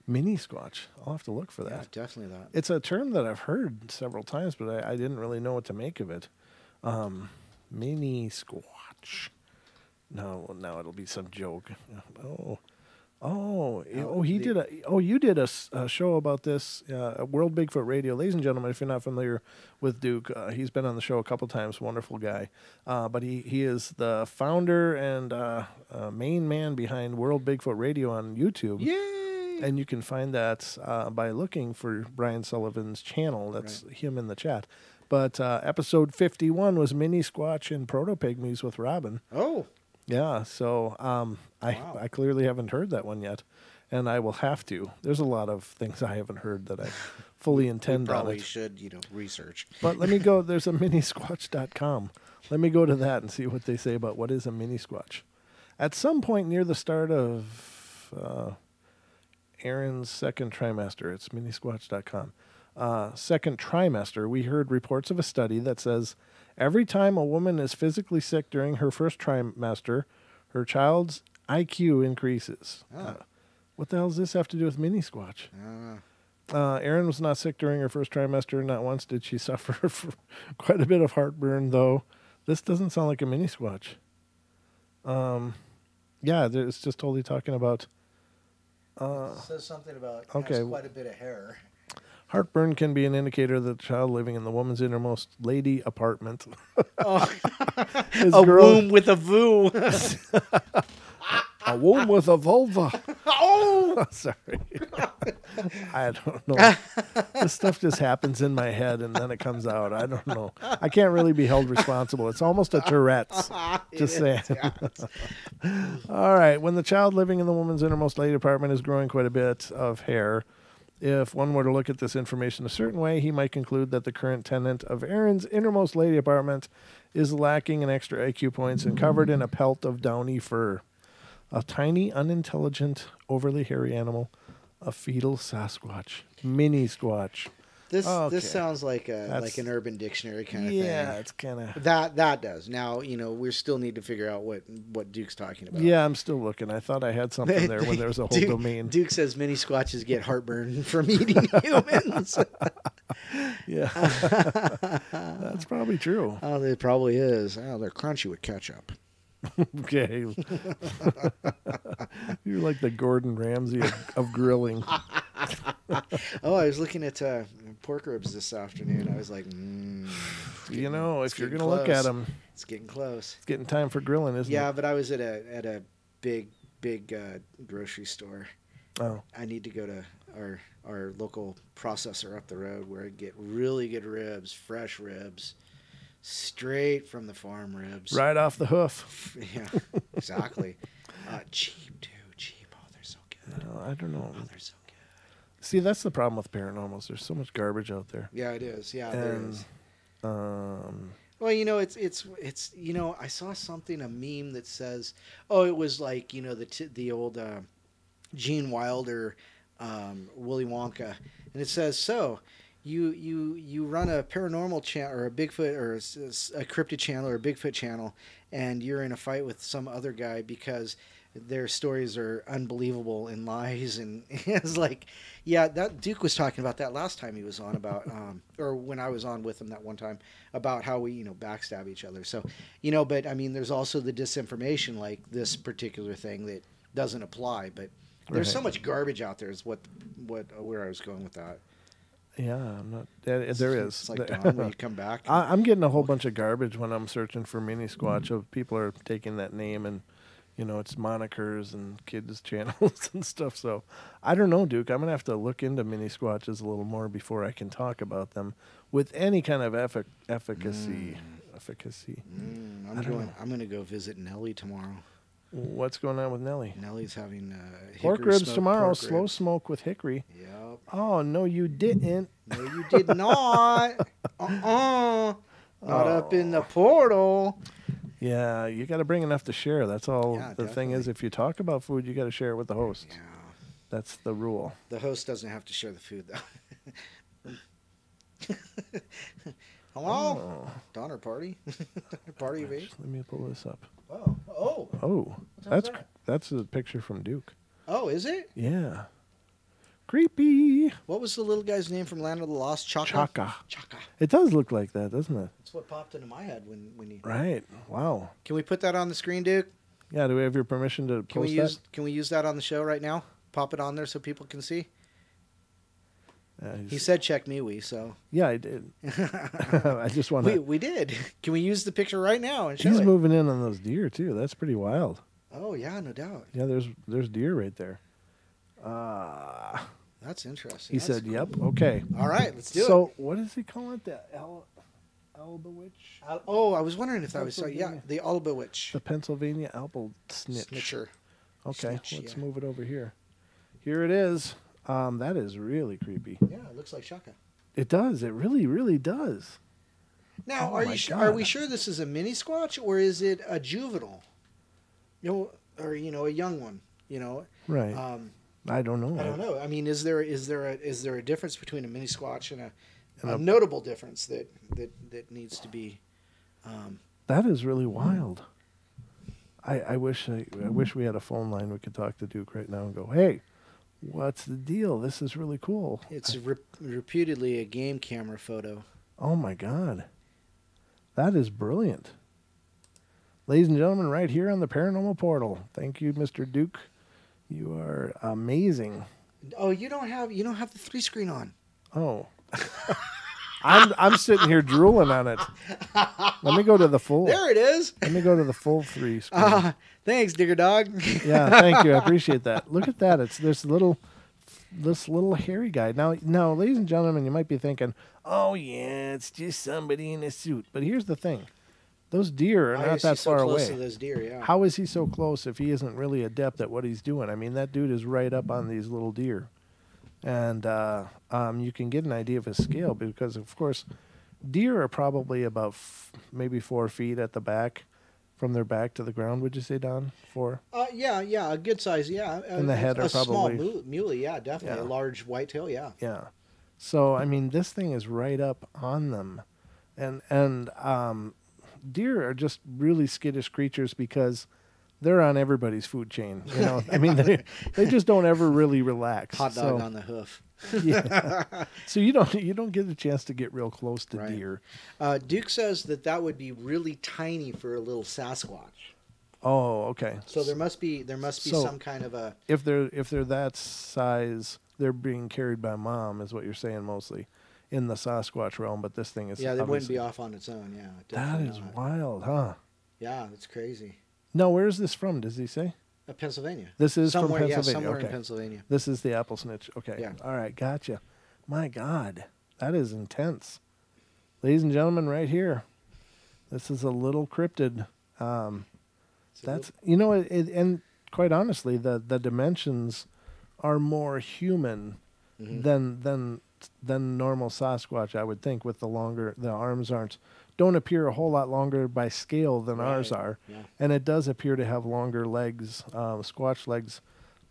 Mini Squatch. I'll have to look for that. Yeah, definitely that. It's a term that I've heard several times, but I didn't really know what to make of it. Mini Squatch. No, now it'll be some joke. You did a show about this, World Bigfoot Radio. Ladies and gentlemen, if you're not familiar with Duke, he's been on the show a couple times, wonderful guy. But he is the founder and main man behind World Bigfoot Radio on YouTube. Yay! And you can find that by looking for Brian Sullivan's channel. That's him in the chat. But episode 51 was Mini Squatch and Proto Pygmies with Robin. Oh. Yeah, so I clearly haven't heard that one yet, and I will have to. There's a lot of things I haven't heard that I fully intend on it. Probably should, research. But let me go. There's a minisquatch.com. Let me go to that and see what they say about what is a mini squatch. At some point near the start of Aaron's second trimester, it's minisquatch.com. Second trimester, we heard reports of a study that says every time a woman is physically sick during her first trimester, her child's IQ increases. What the hell does this have to do with mini squatch? Erin was not sick during her first trimester. Not once did she suffer from quite a bit of heartburn, though. This doesn't sound like a mini squatch. Yeah, it's just totally talking about... it says something about has quite a bit of hair. Heartburn can be an indicator that the child living in the woman's innermost lady apartment. A womb with a voo. A womb with a vulva. Oh! Sorry. I don't know. This stuff just happens in my head and then it comes out. I don't know. I can't really be held responsible. It's almost a Tourette's. Just saying. All right. When the child living in the woman's innermost lady apartment is growing quite a bit of hair, if one were to look at this information a certain way, he might conclude that the current tenant of Aaron's innermost lady apartment is lacking in extra IQ points and covered in a pelt of downy fur. A tiny, unintelligent, overly hairy animal, a fetal Sasquatch, mini squatch. This sounds like an Urban Dictionary kind of thing. Yeah, it's kind of that does. Now we still need to figure out what Duke's talking about. Yeah, I'm still looking. I thought I had something there when there was a whole domain. Duke says mini squatches get heartburn from eating humans. Yeah, that's probably true. Oh, it probably is. Oh, they're crunchy with ketchup. Okay. You're like the Gordon Ramsay of grilling. Oh, I was looking at pork ribs this afternoon. I was like, if you're going to look at them. It's getting close. It's getting time for grilling, isn't it? Yeah, but I was at a big grocery store. Oh. I need to go to our local processor up the road where I get really good ribs, fresh ribs. Straight from the farm ribs. Right off the hoof. Yeah, exactly. Cheap, too. Cheap. Oh, they're so good. I don't know. Oh, they're so good. See, that's the problem with paranormals. There's so much garbage out there. Yeah, it is. Yeah, there is. Well, it's I saw a meme that says, it was like, the old Gene Wilder, Willy Wonka. And it says, You run a paranormal channel or a Bigfoot or a cryptid channel or a Bigfoot channel, and you're in a fight with some other guy because their stories are unbelievable and lies. And it's like, yeah, that Duke was talking about that last time he was on about, or when I was on with him that one time about how we, backstab each other. So, but I mean, there's also the disinformation, like this particular thing that doesn't apply. But there's so much garbage out there is where I was going with that. Yeah, I'm not. There is. It's like Don, when you come back. I'm getting a whole bunch of garbage when I'm searching for mini squatch. Of people are taking that name and, it's monikers and kids channels and stuff. So I don't know, Duke. I'm gonna have to look into mini squatches a little more before I can talk about them with any kind of efficacy. I'm gonna go visit Nellie tomorrow. What's going on with Nellie? Nellie's having pork ribs tomorrow. Slow smoke with hickory. Yep. Oh no, you didn't. No, you did not. Not up in the portal. Yeah, you got to bring enough to share. That's all. Yeah, the thing is, if you talk about food, you got to share it with the host. Yeah. That's the rule. The host doesn't have to share the food, though. Hello? Oh. Donner party? Party of 8? Let me pull this up. Oh. That's a picture from Duke. Oh, is it? Yeah. Creepy. What was the little guy's name from Land of the Lost? Chaka. It does look like that, doesn't it? That's what popped into my head when you... Right. Wow. Can we put that on the screen, Duke? Yeah, do we have your permission to post that? Can we use that on the show right now? Pop it on there so people can see? He said check me, so... Yeah, I did. I just want to... We did. Can we use the picture right now and show He's it? moving in on those deer, too. That's pretty wild. Oh, yeah, no doubt. Yeah, there's deer right there. That's interesting. He That's said, cool. "Yep, okay." All right, let's do it. So what does he call it? The Alba witch? Oh, I was wondering if that was the Alba witch. The Pennsylvania Alba snitch. Snitcher. Okay, Snitch, let's yeah. move it over here. Here it is. That is really creepy. Yeah, it looks like Shaka. It does. It really, really does. Now, Oh are my are we God. sure this is a mini squatch or is it a juvenile? Or a young one? Right. I don't know. I don't know. I mean, is there a difference between a mini squatch and a notable difference that needs to be? That is really wild. I wish we had a phone line we could talk to Duke right now and go, hey, what's the deal? This is really cool. It's reputedly a game camera photo. Oh my God. That is brilliant. Ladies and gentlemen, right here on the Paranormal Portal. Thank you, Mr. Duke. You are amazing. Oh, you don't have the 3-screen on. Oh. I'm sitting here drooling on it. Let me go to the full. There it is. Let me go to the full 3 screen. Thanks, Digger Dog. Yeah, thank you. I appreciate that. Look at that. It's this little hairy guy. Now, ladies and gentlemen, you might be thinking, "Oh yeah, it's just somebody in a suit." But here's the thing: those deer are Why not is he that so far close away. to those deer? Yeah. How is he so close if he isn't really adept at what he's doing? I mean, that dude is right up on these little deer, and you can get an idea of his scale because, of course, deer are probably about maybe 4 feet at the back. From their back to the ground, would you say, Don? 4? Yeah, a good size, yeah. And the head are probably... small muley, yeah, definitely. Yeah. A large whitetail, yeah. Yeah. So, I mean, this thing is right up on them. And deer are just really skittish creatures because they're on everybody's food chain. I mean, they just don't ever really relax. Hot dog on the hoof. Yeah. So you don't get a chance to get real close to deer. Duke says that would be really tiny for a little Sasquatch. Oh, okay. So there must be some kind of a... If they're that size, they're being carried by mom, is what you're saying mostly, in the Sasquatch realm. But this thing is they wouldn't be off on its own. Yeah, that is not. wild, huh? Yeah, that's crazy. No, where is this from? Does he say? Pennsylvania. This is somewhere, from Pennsylvania. Yeah, somewhere okay. in Pennsylvania. This is the apple snitch. Okay. Yeah. All right. Gotcha. My God, that is intense. Ladies and gentlemen, right here, this is a little cryptid. That's and quite honestly, the dimensions are more human than normal Sasquatch. I would think with the arms don't appear a whole lot longer by scale than ours are. Yeah. And it does appear to have longer legs. Squatch legs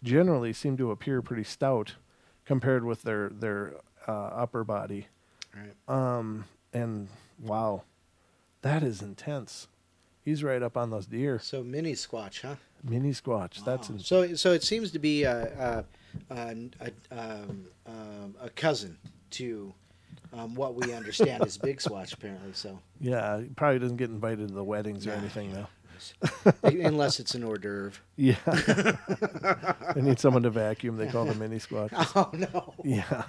generally seem to appear pretty stout compared with their upper body. Right. And wow, that is intense. He's right up on those deer. So mini Squatch, huh? Mini Squatch. Wow. That's so it seems to be a cousin to what we understand as Big Squatch, apparently. So yeah, he probably doesn't get invited to the weddings or anything though. Unless it's an hors d'oeuvre. Yeah. They need someone to vacuum. They call them mini Squatches. Oh no. Yeah.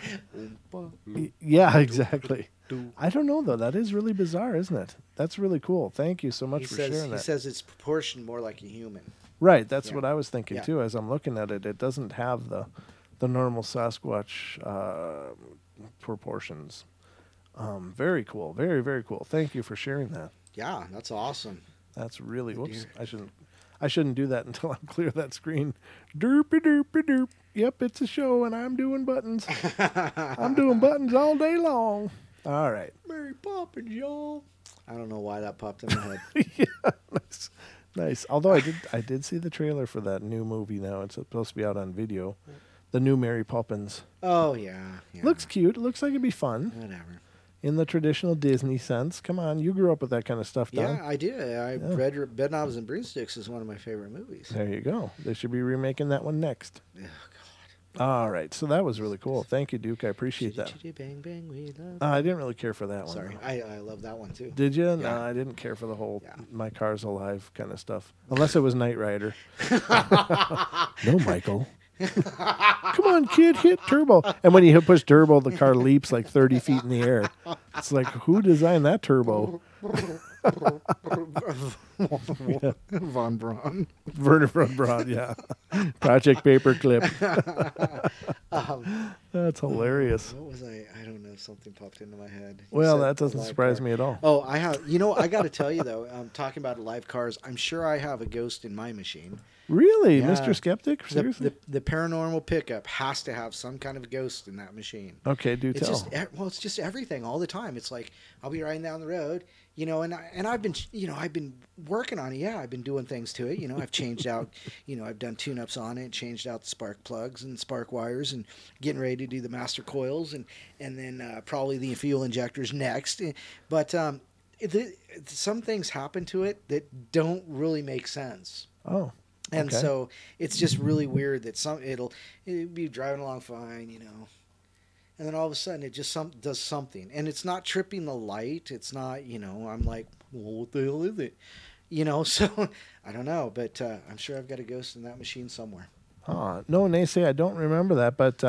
Yeah, exactly. I don't know though. That is really bizarre, isn't it? That's really cool. Thank you so much for sharing that. He says it's proportioned more like a human. Right. That's what I was thinking too. As I'm looking at it, it doesn't have the normal Sasquatch proportions. Very cool. Very, very cool. Thank you for sharing that. Yeah, that's awesome. That's really whoops. I shouldn't do that until I clear that screen. Derpy derpy derp. Yep, it's a show and I'm doing buttons. I'm doing buttons all day long. All right. Mary Poppins, y'all. I don't know why that popped in my head. Yeah, nice. Although I did see the trailer for that new movie now. It's supposed to be out on video. The new Mary Poppins. Oh yeah. Looks cute. Looks like it'd be fun. Whatever. In the traditional Disney sense. Come on, you grew up with that kind of stuff, Don. Yeah, I did. Bedknobs and Broomsticks is one of my favorite movies. There you go. They should be remaking that one next. Oh, All right, so that was really cool. Thank you, Duke. I appreciate that. Bang, bang, we love I didn't really care for that one. Sorry, I love that one too. Did you? Yeah. No, I didn't care for the whole My Car's Alive kind of stuff. Unless it was Knight Rider. No, Michael. Come on, kid, hit turbo. And when you push turbo, the car leaps like 30 feet in the air. It's like, who designed that turbo? Von Braun. Werner von Braun, yeah. Project Paperclip. That's hilarious. What was I don't know. Something popped into my head. You Well, said that doesn't live surprise car. me at all. Oh, I have. You know, I got to tell you though. Talking about live cars, I'm sure I have a ghost in my machine. Really, Yeah. Mr. Skeptic? Seriously? The paranormal pickup has to have some kind of ghost in that machine. Okay, do It's tell. just it's just everything all the time. It's like I'll be riding down the road, you know, and I've been I've been working on it. Yeah, I've been doing things to it. You know, I've changed out, I've done tune-ups on it, changed out the spark plugs and spark wires, and getting ready to do the master coils, and then probably the fuel injectors next. But some things happen to it that don't really make sense. Oh. And okay. so it's just really weird that it'll be driving along fine, and then all of a sudden it just does something, and it's not tripping the light. It's not, I'm like, well, what the hell is it? So I don't know, but I'm sure I've got a ghost in that machine somewhere. No, Naysay, I don't remember that, but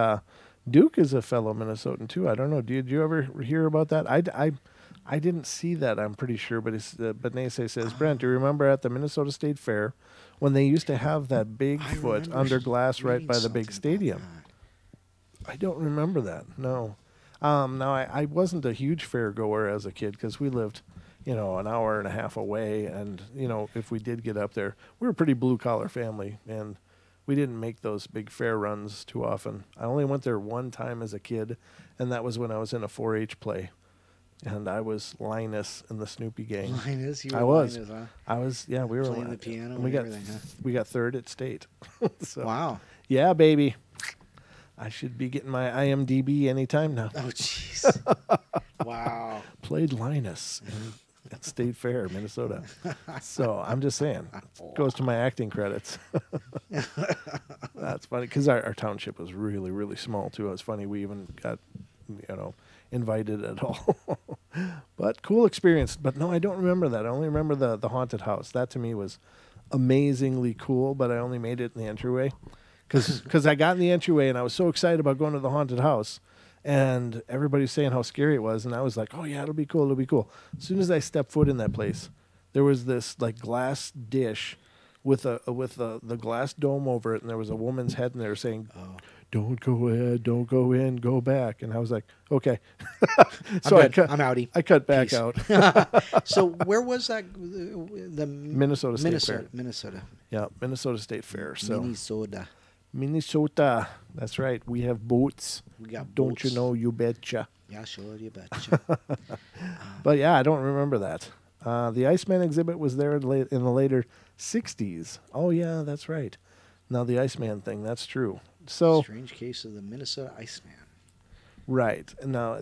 Duke is a fellow Minnesotan too. I don't know. Did you ever hear about that? I didn't see that. I'm pretty sure, but Naysay says, Brent, do you remember at the Minnesota State Fair when they used to have that Bigfoot under glass right by the big stadium? I don't remember that. No. Now I wasn't a huge fair goer as a kid because we lived, an hour and a half away, and if we did get up there, we were a pretty blue collar family, and we didn't make those big fair runs too often. I only went there one time as a kid, and that was when I was in a 4-H play. And I was Linus in the Snoopy gang. Linus, you were I was. Linus, huh? I was. Yeah, we were Playing the piano and we got everything, huh? we got third at state. So, Wow. yeah, baby. I should be getting my IMDb anytime now. Oh, jeez. Wow. Played Linus at State Fair, Minnesota. So I'm just saying, goes to my acting credits. That's funny because our township was really, really small too. It was funny we even got, invited at all. But cool experience. But no, I don't remember that. I only remember the haunted house. That to me was amazingly cool, but I only made it in the entryway. Because I got in the entryway and I was so excited about going to the haunted house. And everybody's saying how scary it was. And I was like, oh, yeah, it'll be cool. It'll be cool. As soon as I stepped foot in that place, there was this like glass dish with the glass dome over it. And there was a woman's head in there saying, don't go ahead, don't go in, go back. And I was like, okay. So I'm outie. I cut back Peace. out. So where was that? The Minnesota State Fair. Minnesota. Yeah, Minnesota State Fair. So Minnesota. That's right. We have boats. We got Don't boats. you know? You betcha. Yeah, sure, you betcha. But yeah, I don't remember that. The Iceman exhibit was there in the later 60s. Oh yeah, that's right. Now the Iceman thing, that's true. So Strange case of the Minnesota Iceman. right. Now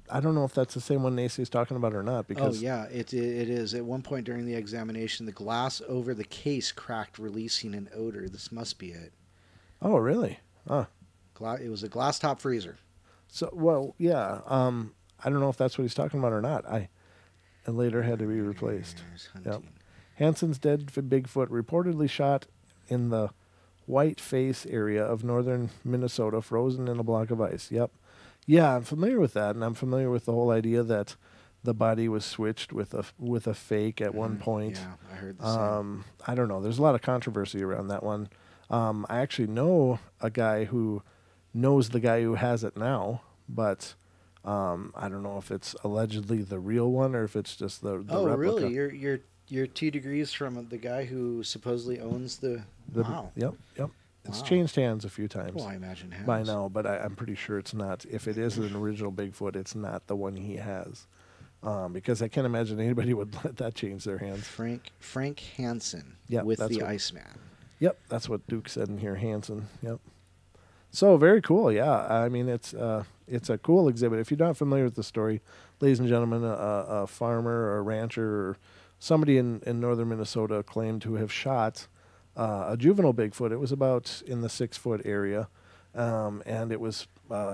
I don't know if that's the same one Nacy's talking about or not. Because Oh yeah, it is. At one point during the examination, the glass over the case cracked, releasing an odor. This must be it. Oh really? Huh. It was a glass top freezer. So well, yeah. I don't know if that's what he's talking about or not. And later had to be replaced. Yep. Hansen's dead Bigfoot reportedly shot in the White Face area of northern Minnesota, frozen in a block of ice. Yep. Yeah, I'm familiar with that, and I'm familiar with the whole idea that the body was switched with a fake at one point. Yeah, I heard the same. I don't know. There's a lot of controversy around that one. I actually know a guy who knows the guy who has it now, but I don't know if it's allegedly the real one or if it's just the replica. Really? You're 2 degrees from the guy who supposedly owns the. Wow. Yep. It's Wow. changed hands a few times. Well, I imagine it has. By now, but I'm pretty sure it's not. If it is an original Bigfoot, it's not the one he has, because I can't imagine anybody would let that change their hands. Frank Hansen Yep, that's the what- Iceman. Yep, that's what Duke said in here, Hansen. Yep. So very cool. Yeah, I mean it's a cool exhibit. If you're not familiar with the story, ladies and gentlemen, a farmer or a rancher or somebody in northern Minnesota claimed to have shot a juvenile Bigfoot. It was about in the 6-foot area, and it was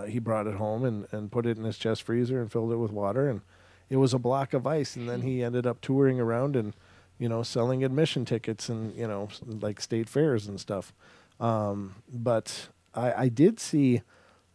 he brought it home and put it in his chest freezer and filled it with water, and it was a block of ice. And then he ended up touring around and selling admission tickets and like state fairs and stuff. But I did see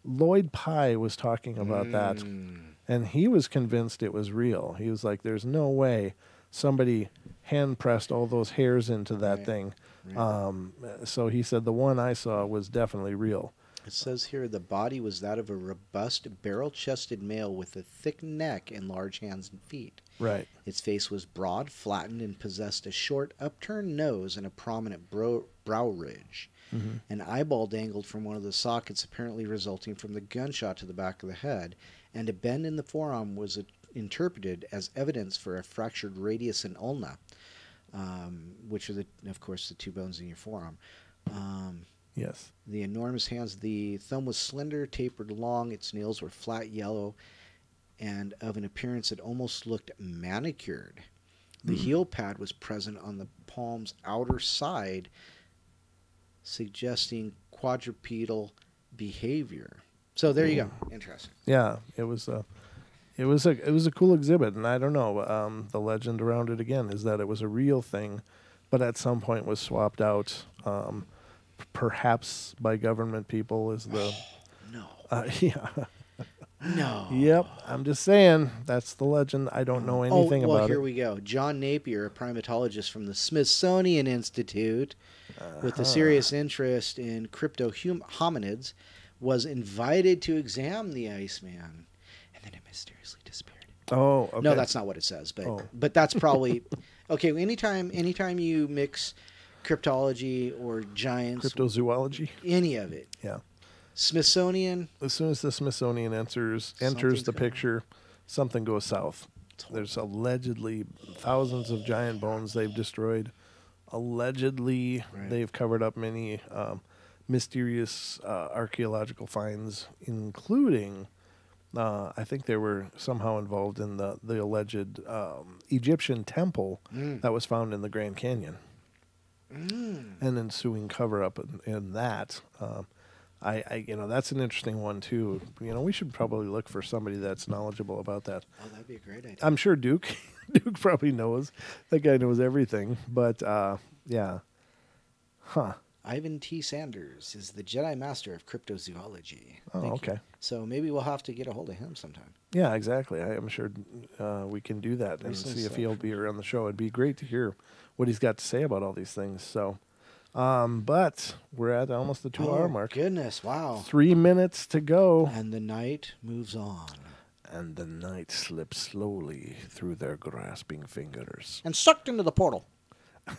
Lloyd Pye was talking about that, and he was convinced it was real. He was like, "There's no way somebody hand pressed all those hairs into that Right. thing. Right. So he said the one I saw was definitely real. It says here the body was that of a robust, barrel-chested male with a thick neck and large hands and feet. Right. Its face was broad, flattened, and possessed a short, upturned nose and a prominent brow ridge. Mm-hmm. An eyeball dangled from one of the sockets, apparently resulting from the gunshot to the back of the head, and a bend in the forearm was interpreted as evidence for a fractured radius and ulna, which are, of course, the two bones in your forearm. Yes. The enormous hands, the thumb was slender, tapered long, its nails were flat yellow, and of an appearance that almost looked manicured. The heel pad was present on the palm's outer side, suggesting quadrupedal behavior. So there you go. Interesting. Yeah, it was a cool exhibit, and I don't know. The legend around it again is that it was a real thing, but at some point was swapped out, perhaps by government people. Is the No. yeah. No. Yep, I'm just saying that's the legend. I don't know anything well, about here it. we go. John Napier, a primatologist from the Smithsonian Institute, with a serious interest in crypto hominids, was invited to examine the Iceman, and then it mysteriously disappeared. Oh, okay. No, that's not what it says, but Oh. but that's probably okay. Anytime you mix cryptology or giants, Cryptozoology. any of it, Yeah. Smithsonian. As soon as the Smithsonian enters Something's the going picture, something goes south. There's allegedly thousands of giant bones they've destroyed. Allegedly, Right. they've covered up many mysterious archaeological finds, including, I think they were somehow involved in the alleged Egyptian temple that was found in the Grand Canyon. And ensuing cover up in that. I that's an interesting one too. We should probably look for somebody that's knowledgeable about that. Oh, that'd be a great idea. I'm sure Duke probably knows. That guy knows everything. But yeah. Huh. Ivan T. Sanders is the Jedi Master of Cryptozoology. Oh, Thank okay. you. So maybe we'll have to get a hold of him sometime. Yeah, exactly. I'm sure we can do that and Recent see if stuff. he'll be on the show. It'd be great to hear what he's got to say about all these things. So, but we're at almost the 2-hour mark. Goodness, wow. 3 minutes to go. And the night moves on. And the night slips slowly through their grasping fingers. And sucked into the portal.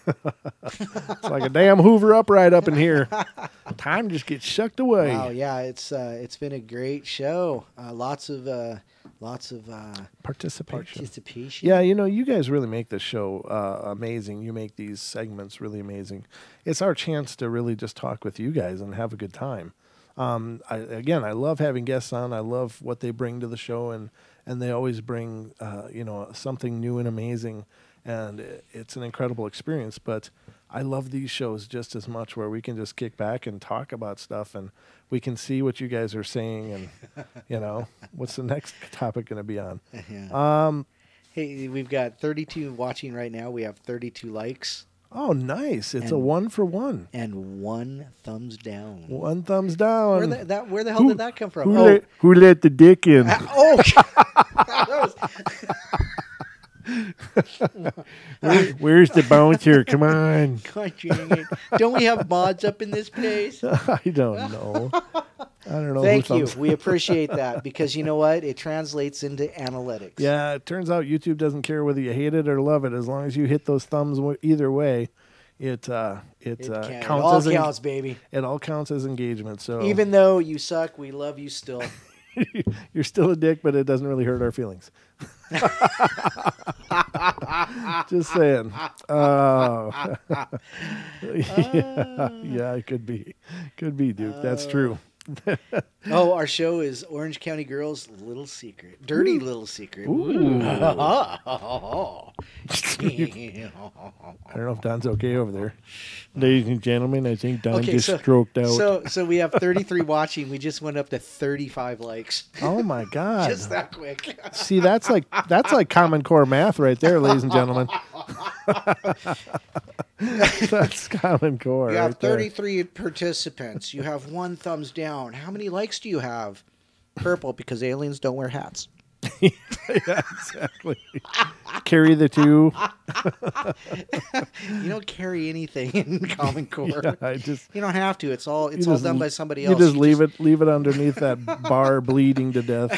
It's like a damn Hoover upright up in here. Time just gets shucked away. Wow, yeah, it's been a great show. Lots of Participation. Yeah, you guys really make this show amazing. You make these segments really amazing. It's our chance to really just talk with you guys and have a good time. I love having guests on. I love what they bring to the show, and they always bring something new and amazing, and it's an incredible experience. But I love these shows just as much, where we can just kick back and talk about stuff, and we can see what you guys are saying, and what's the next topic going to be on. Yeah. Hey, we've got 32 watching right now. We have 32 likes. Oh, nice! It's a And- 1-for-1. And 1 thumbs down. 1 thumbs down. Where the hell did that come from? Who let the dick in? Oh, that was Where's the bouncer? Come on. God dang it. Don't we have mods up in this place? I don't know. I don't know. Thank who you. thumbs- We appreciate that, because you know what? It translates into analytics. Yeah, it turns out YouTube doesn't care whether you hate it or love it. As long as you hit those thumbs either way, it It counts all as counts, baby. it all counts as engagement. So Even though you suck, we love you still. you're still a dick, but it doesn't really hurt our feelings. Just saying. Oh. yeah, it could be, Duke. That's true. Oh, our show is Orange County Girls' Little Secret. Dirty Little Secret. Ooh. I I don't know if Don's okay over there. Ladies and gentlemen, I think Don Okay, just so- stroked out. So we have 33 watching. We just went up to 35 likes. Oh my God! Just that quick. See, that's like Common Core math right there, ladies and gentlemen. That's Common Core. You have right there. 33 participants. You have 1 thumbs down. How many likes do you have? Purple, because aliens don't wear hats. Yeah, exactly. Carry the two. You don't carry anything in Common Core. Yeah, You don't have to. It's all just done by somebody you else. just leave it underneath that bar, bleeding to death.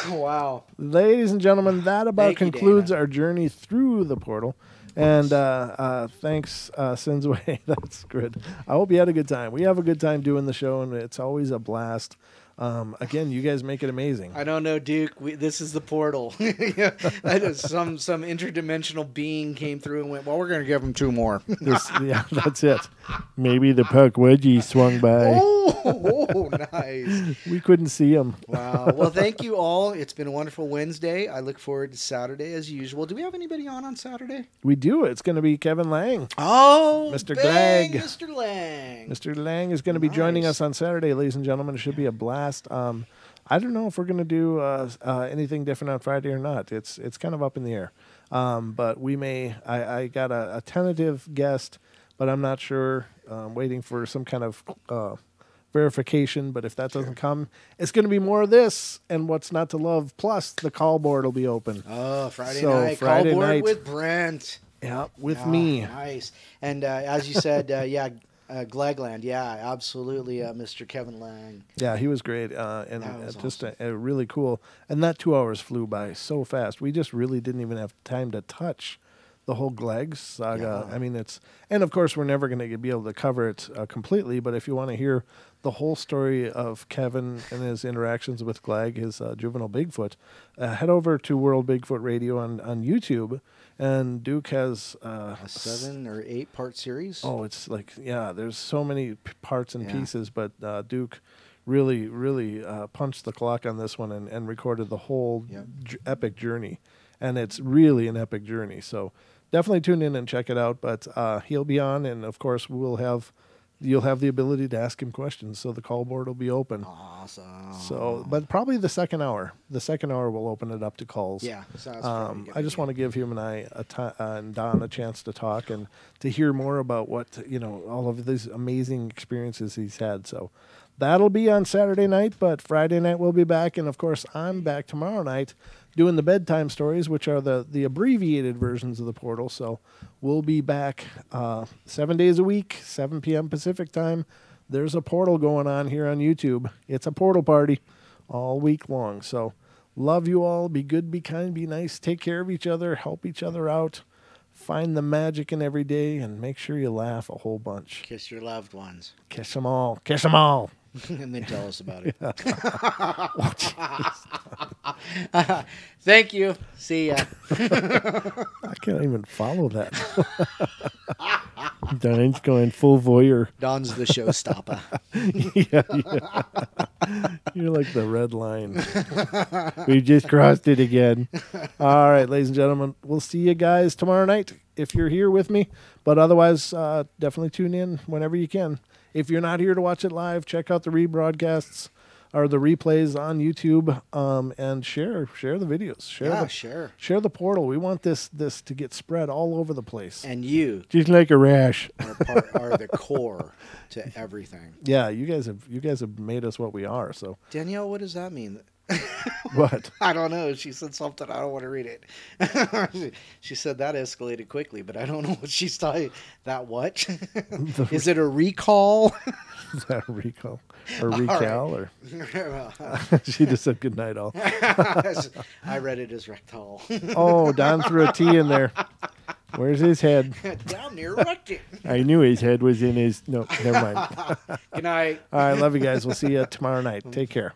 Wow. Ladies and gentlemen, that about Thank you, concludes Dana. our journey through the portal. And thanks, Sinzway. That's good. I hope you had a good time. We have a good time doing the show, and it's always a blast. Again, you guys make it amazing. I don't know, Duke. This is the portal. Yeah, that is some interdimensional being came through and went, well, we're going to give him 2 more. Yeah, that's it. Maybe the puck wedgie swung by. Oh, nice. We couldn't see him. Wow. Well, thank you all. It's been a wonderful Wednesday. I look forward to Saturday as usual. Do we have anybody on Saturday? We do. It's going to be Kevin Lang. Oh, Mr. bang, Glag. Mr. Lang. Mr. Lang is going to be joining Nice. us on Saturday, ladies and gentlemen. It should be a blast. I don't know if we're going to do anything different on Friday or not. It's kind of up in the air. But we may. I got a tentative guest, but I'm not sure. Waiting for some kind of verification. But if that doesn't come, it's going to be more of this and what's not to love. Plus, the call board will be open. Oh, Friday So, night. Friday Call board night. with Brent. Yeah, with Ah, me. Nice. And as you said, Glagland. Yeah, absolutely, Mr. Kevin Lang. Yeah, he was great, and That was just a really cool. And that 2 hours flew by so fast. We just really didn't even have time to touch the whole Glag saga. Yeah. I mean, and of course, we're never going to be able to cover it completely. But if you want to hear the whole story of Kevin and his interactions with Glag, his juvenile Bigfoot, head over to World Bigfoot Radio on YouTube. And Duke has A 7 or 8 part series. Oh, it's like, yeah, there's so many parts and Yeah. pieces, but Duke really punched the clock on this one and recorded the whole Yep. epic journey. And it's really an epic journey. So definitely tune in and check it out. But he'll be on, and of course, you'll have the ability to ask him questions. So the call board will be open. Awesome. So, but probably the second hour. The second hour will open it up to calls. Yeah. So that's probably I gonna just be want to give him and I and Don a chance to talk and to hear more about what all of these amazing experiences he's had. So that'll be on Saturday night, but Friday night we'll be back, and of course I'm back tomorrow night doing the bedtime stories, which are the abbreviated versions of the portal. So we'll be back 7 days a week, 7 p.m. Pacific time. There's a portal going on here on YouTube. It's a portal party all week long. So love you all. Be good, be kind, be nice. Take care of each other. Help each other out. Find the magic in every day, and make sure you laugh a whole bunch. Kiss your loved ones. Kiss them all. Kiss them all. And then tell us about it. Thank you. See ya. I can't even follow that. Don's going full voyeur. Don's the showstopper. Yeah. You're like the red line. We just crossed it again. All right, ladies and gentlemen, we'll see you guys tomorrow night if you're here with me. But otherwise, definitely tune in whenever you can. If you're not here to watch it live, check out the rebroadcasts or the replays on YouTube, and share the videos. Share the portal. We want this to get spread all over the place. And you Just like a rash. are the core to everything. Yeah, you guys have made us what we are. So Danielle, what does that mean? what? I don't know. She said something. I don't want to read it. She said that escalated quickly, but I don't know what she's talking. That what? Is it a recall? Is that a recall or recal or? Right. She just said good night all. I read it as rectal. Oh, Don threw a T in there. Where's his head? Down near rectum. I knew his head was in his. No, never mind. Good night. All right, love you guys. We'll see you tomorrow night. Take care.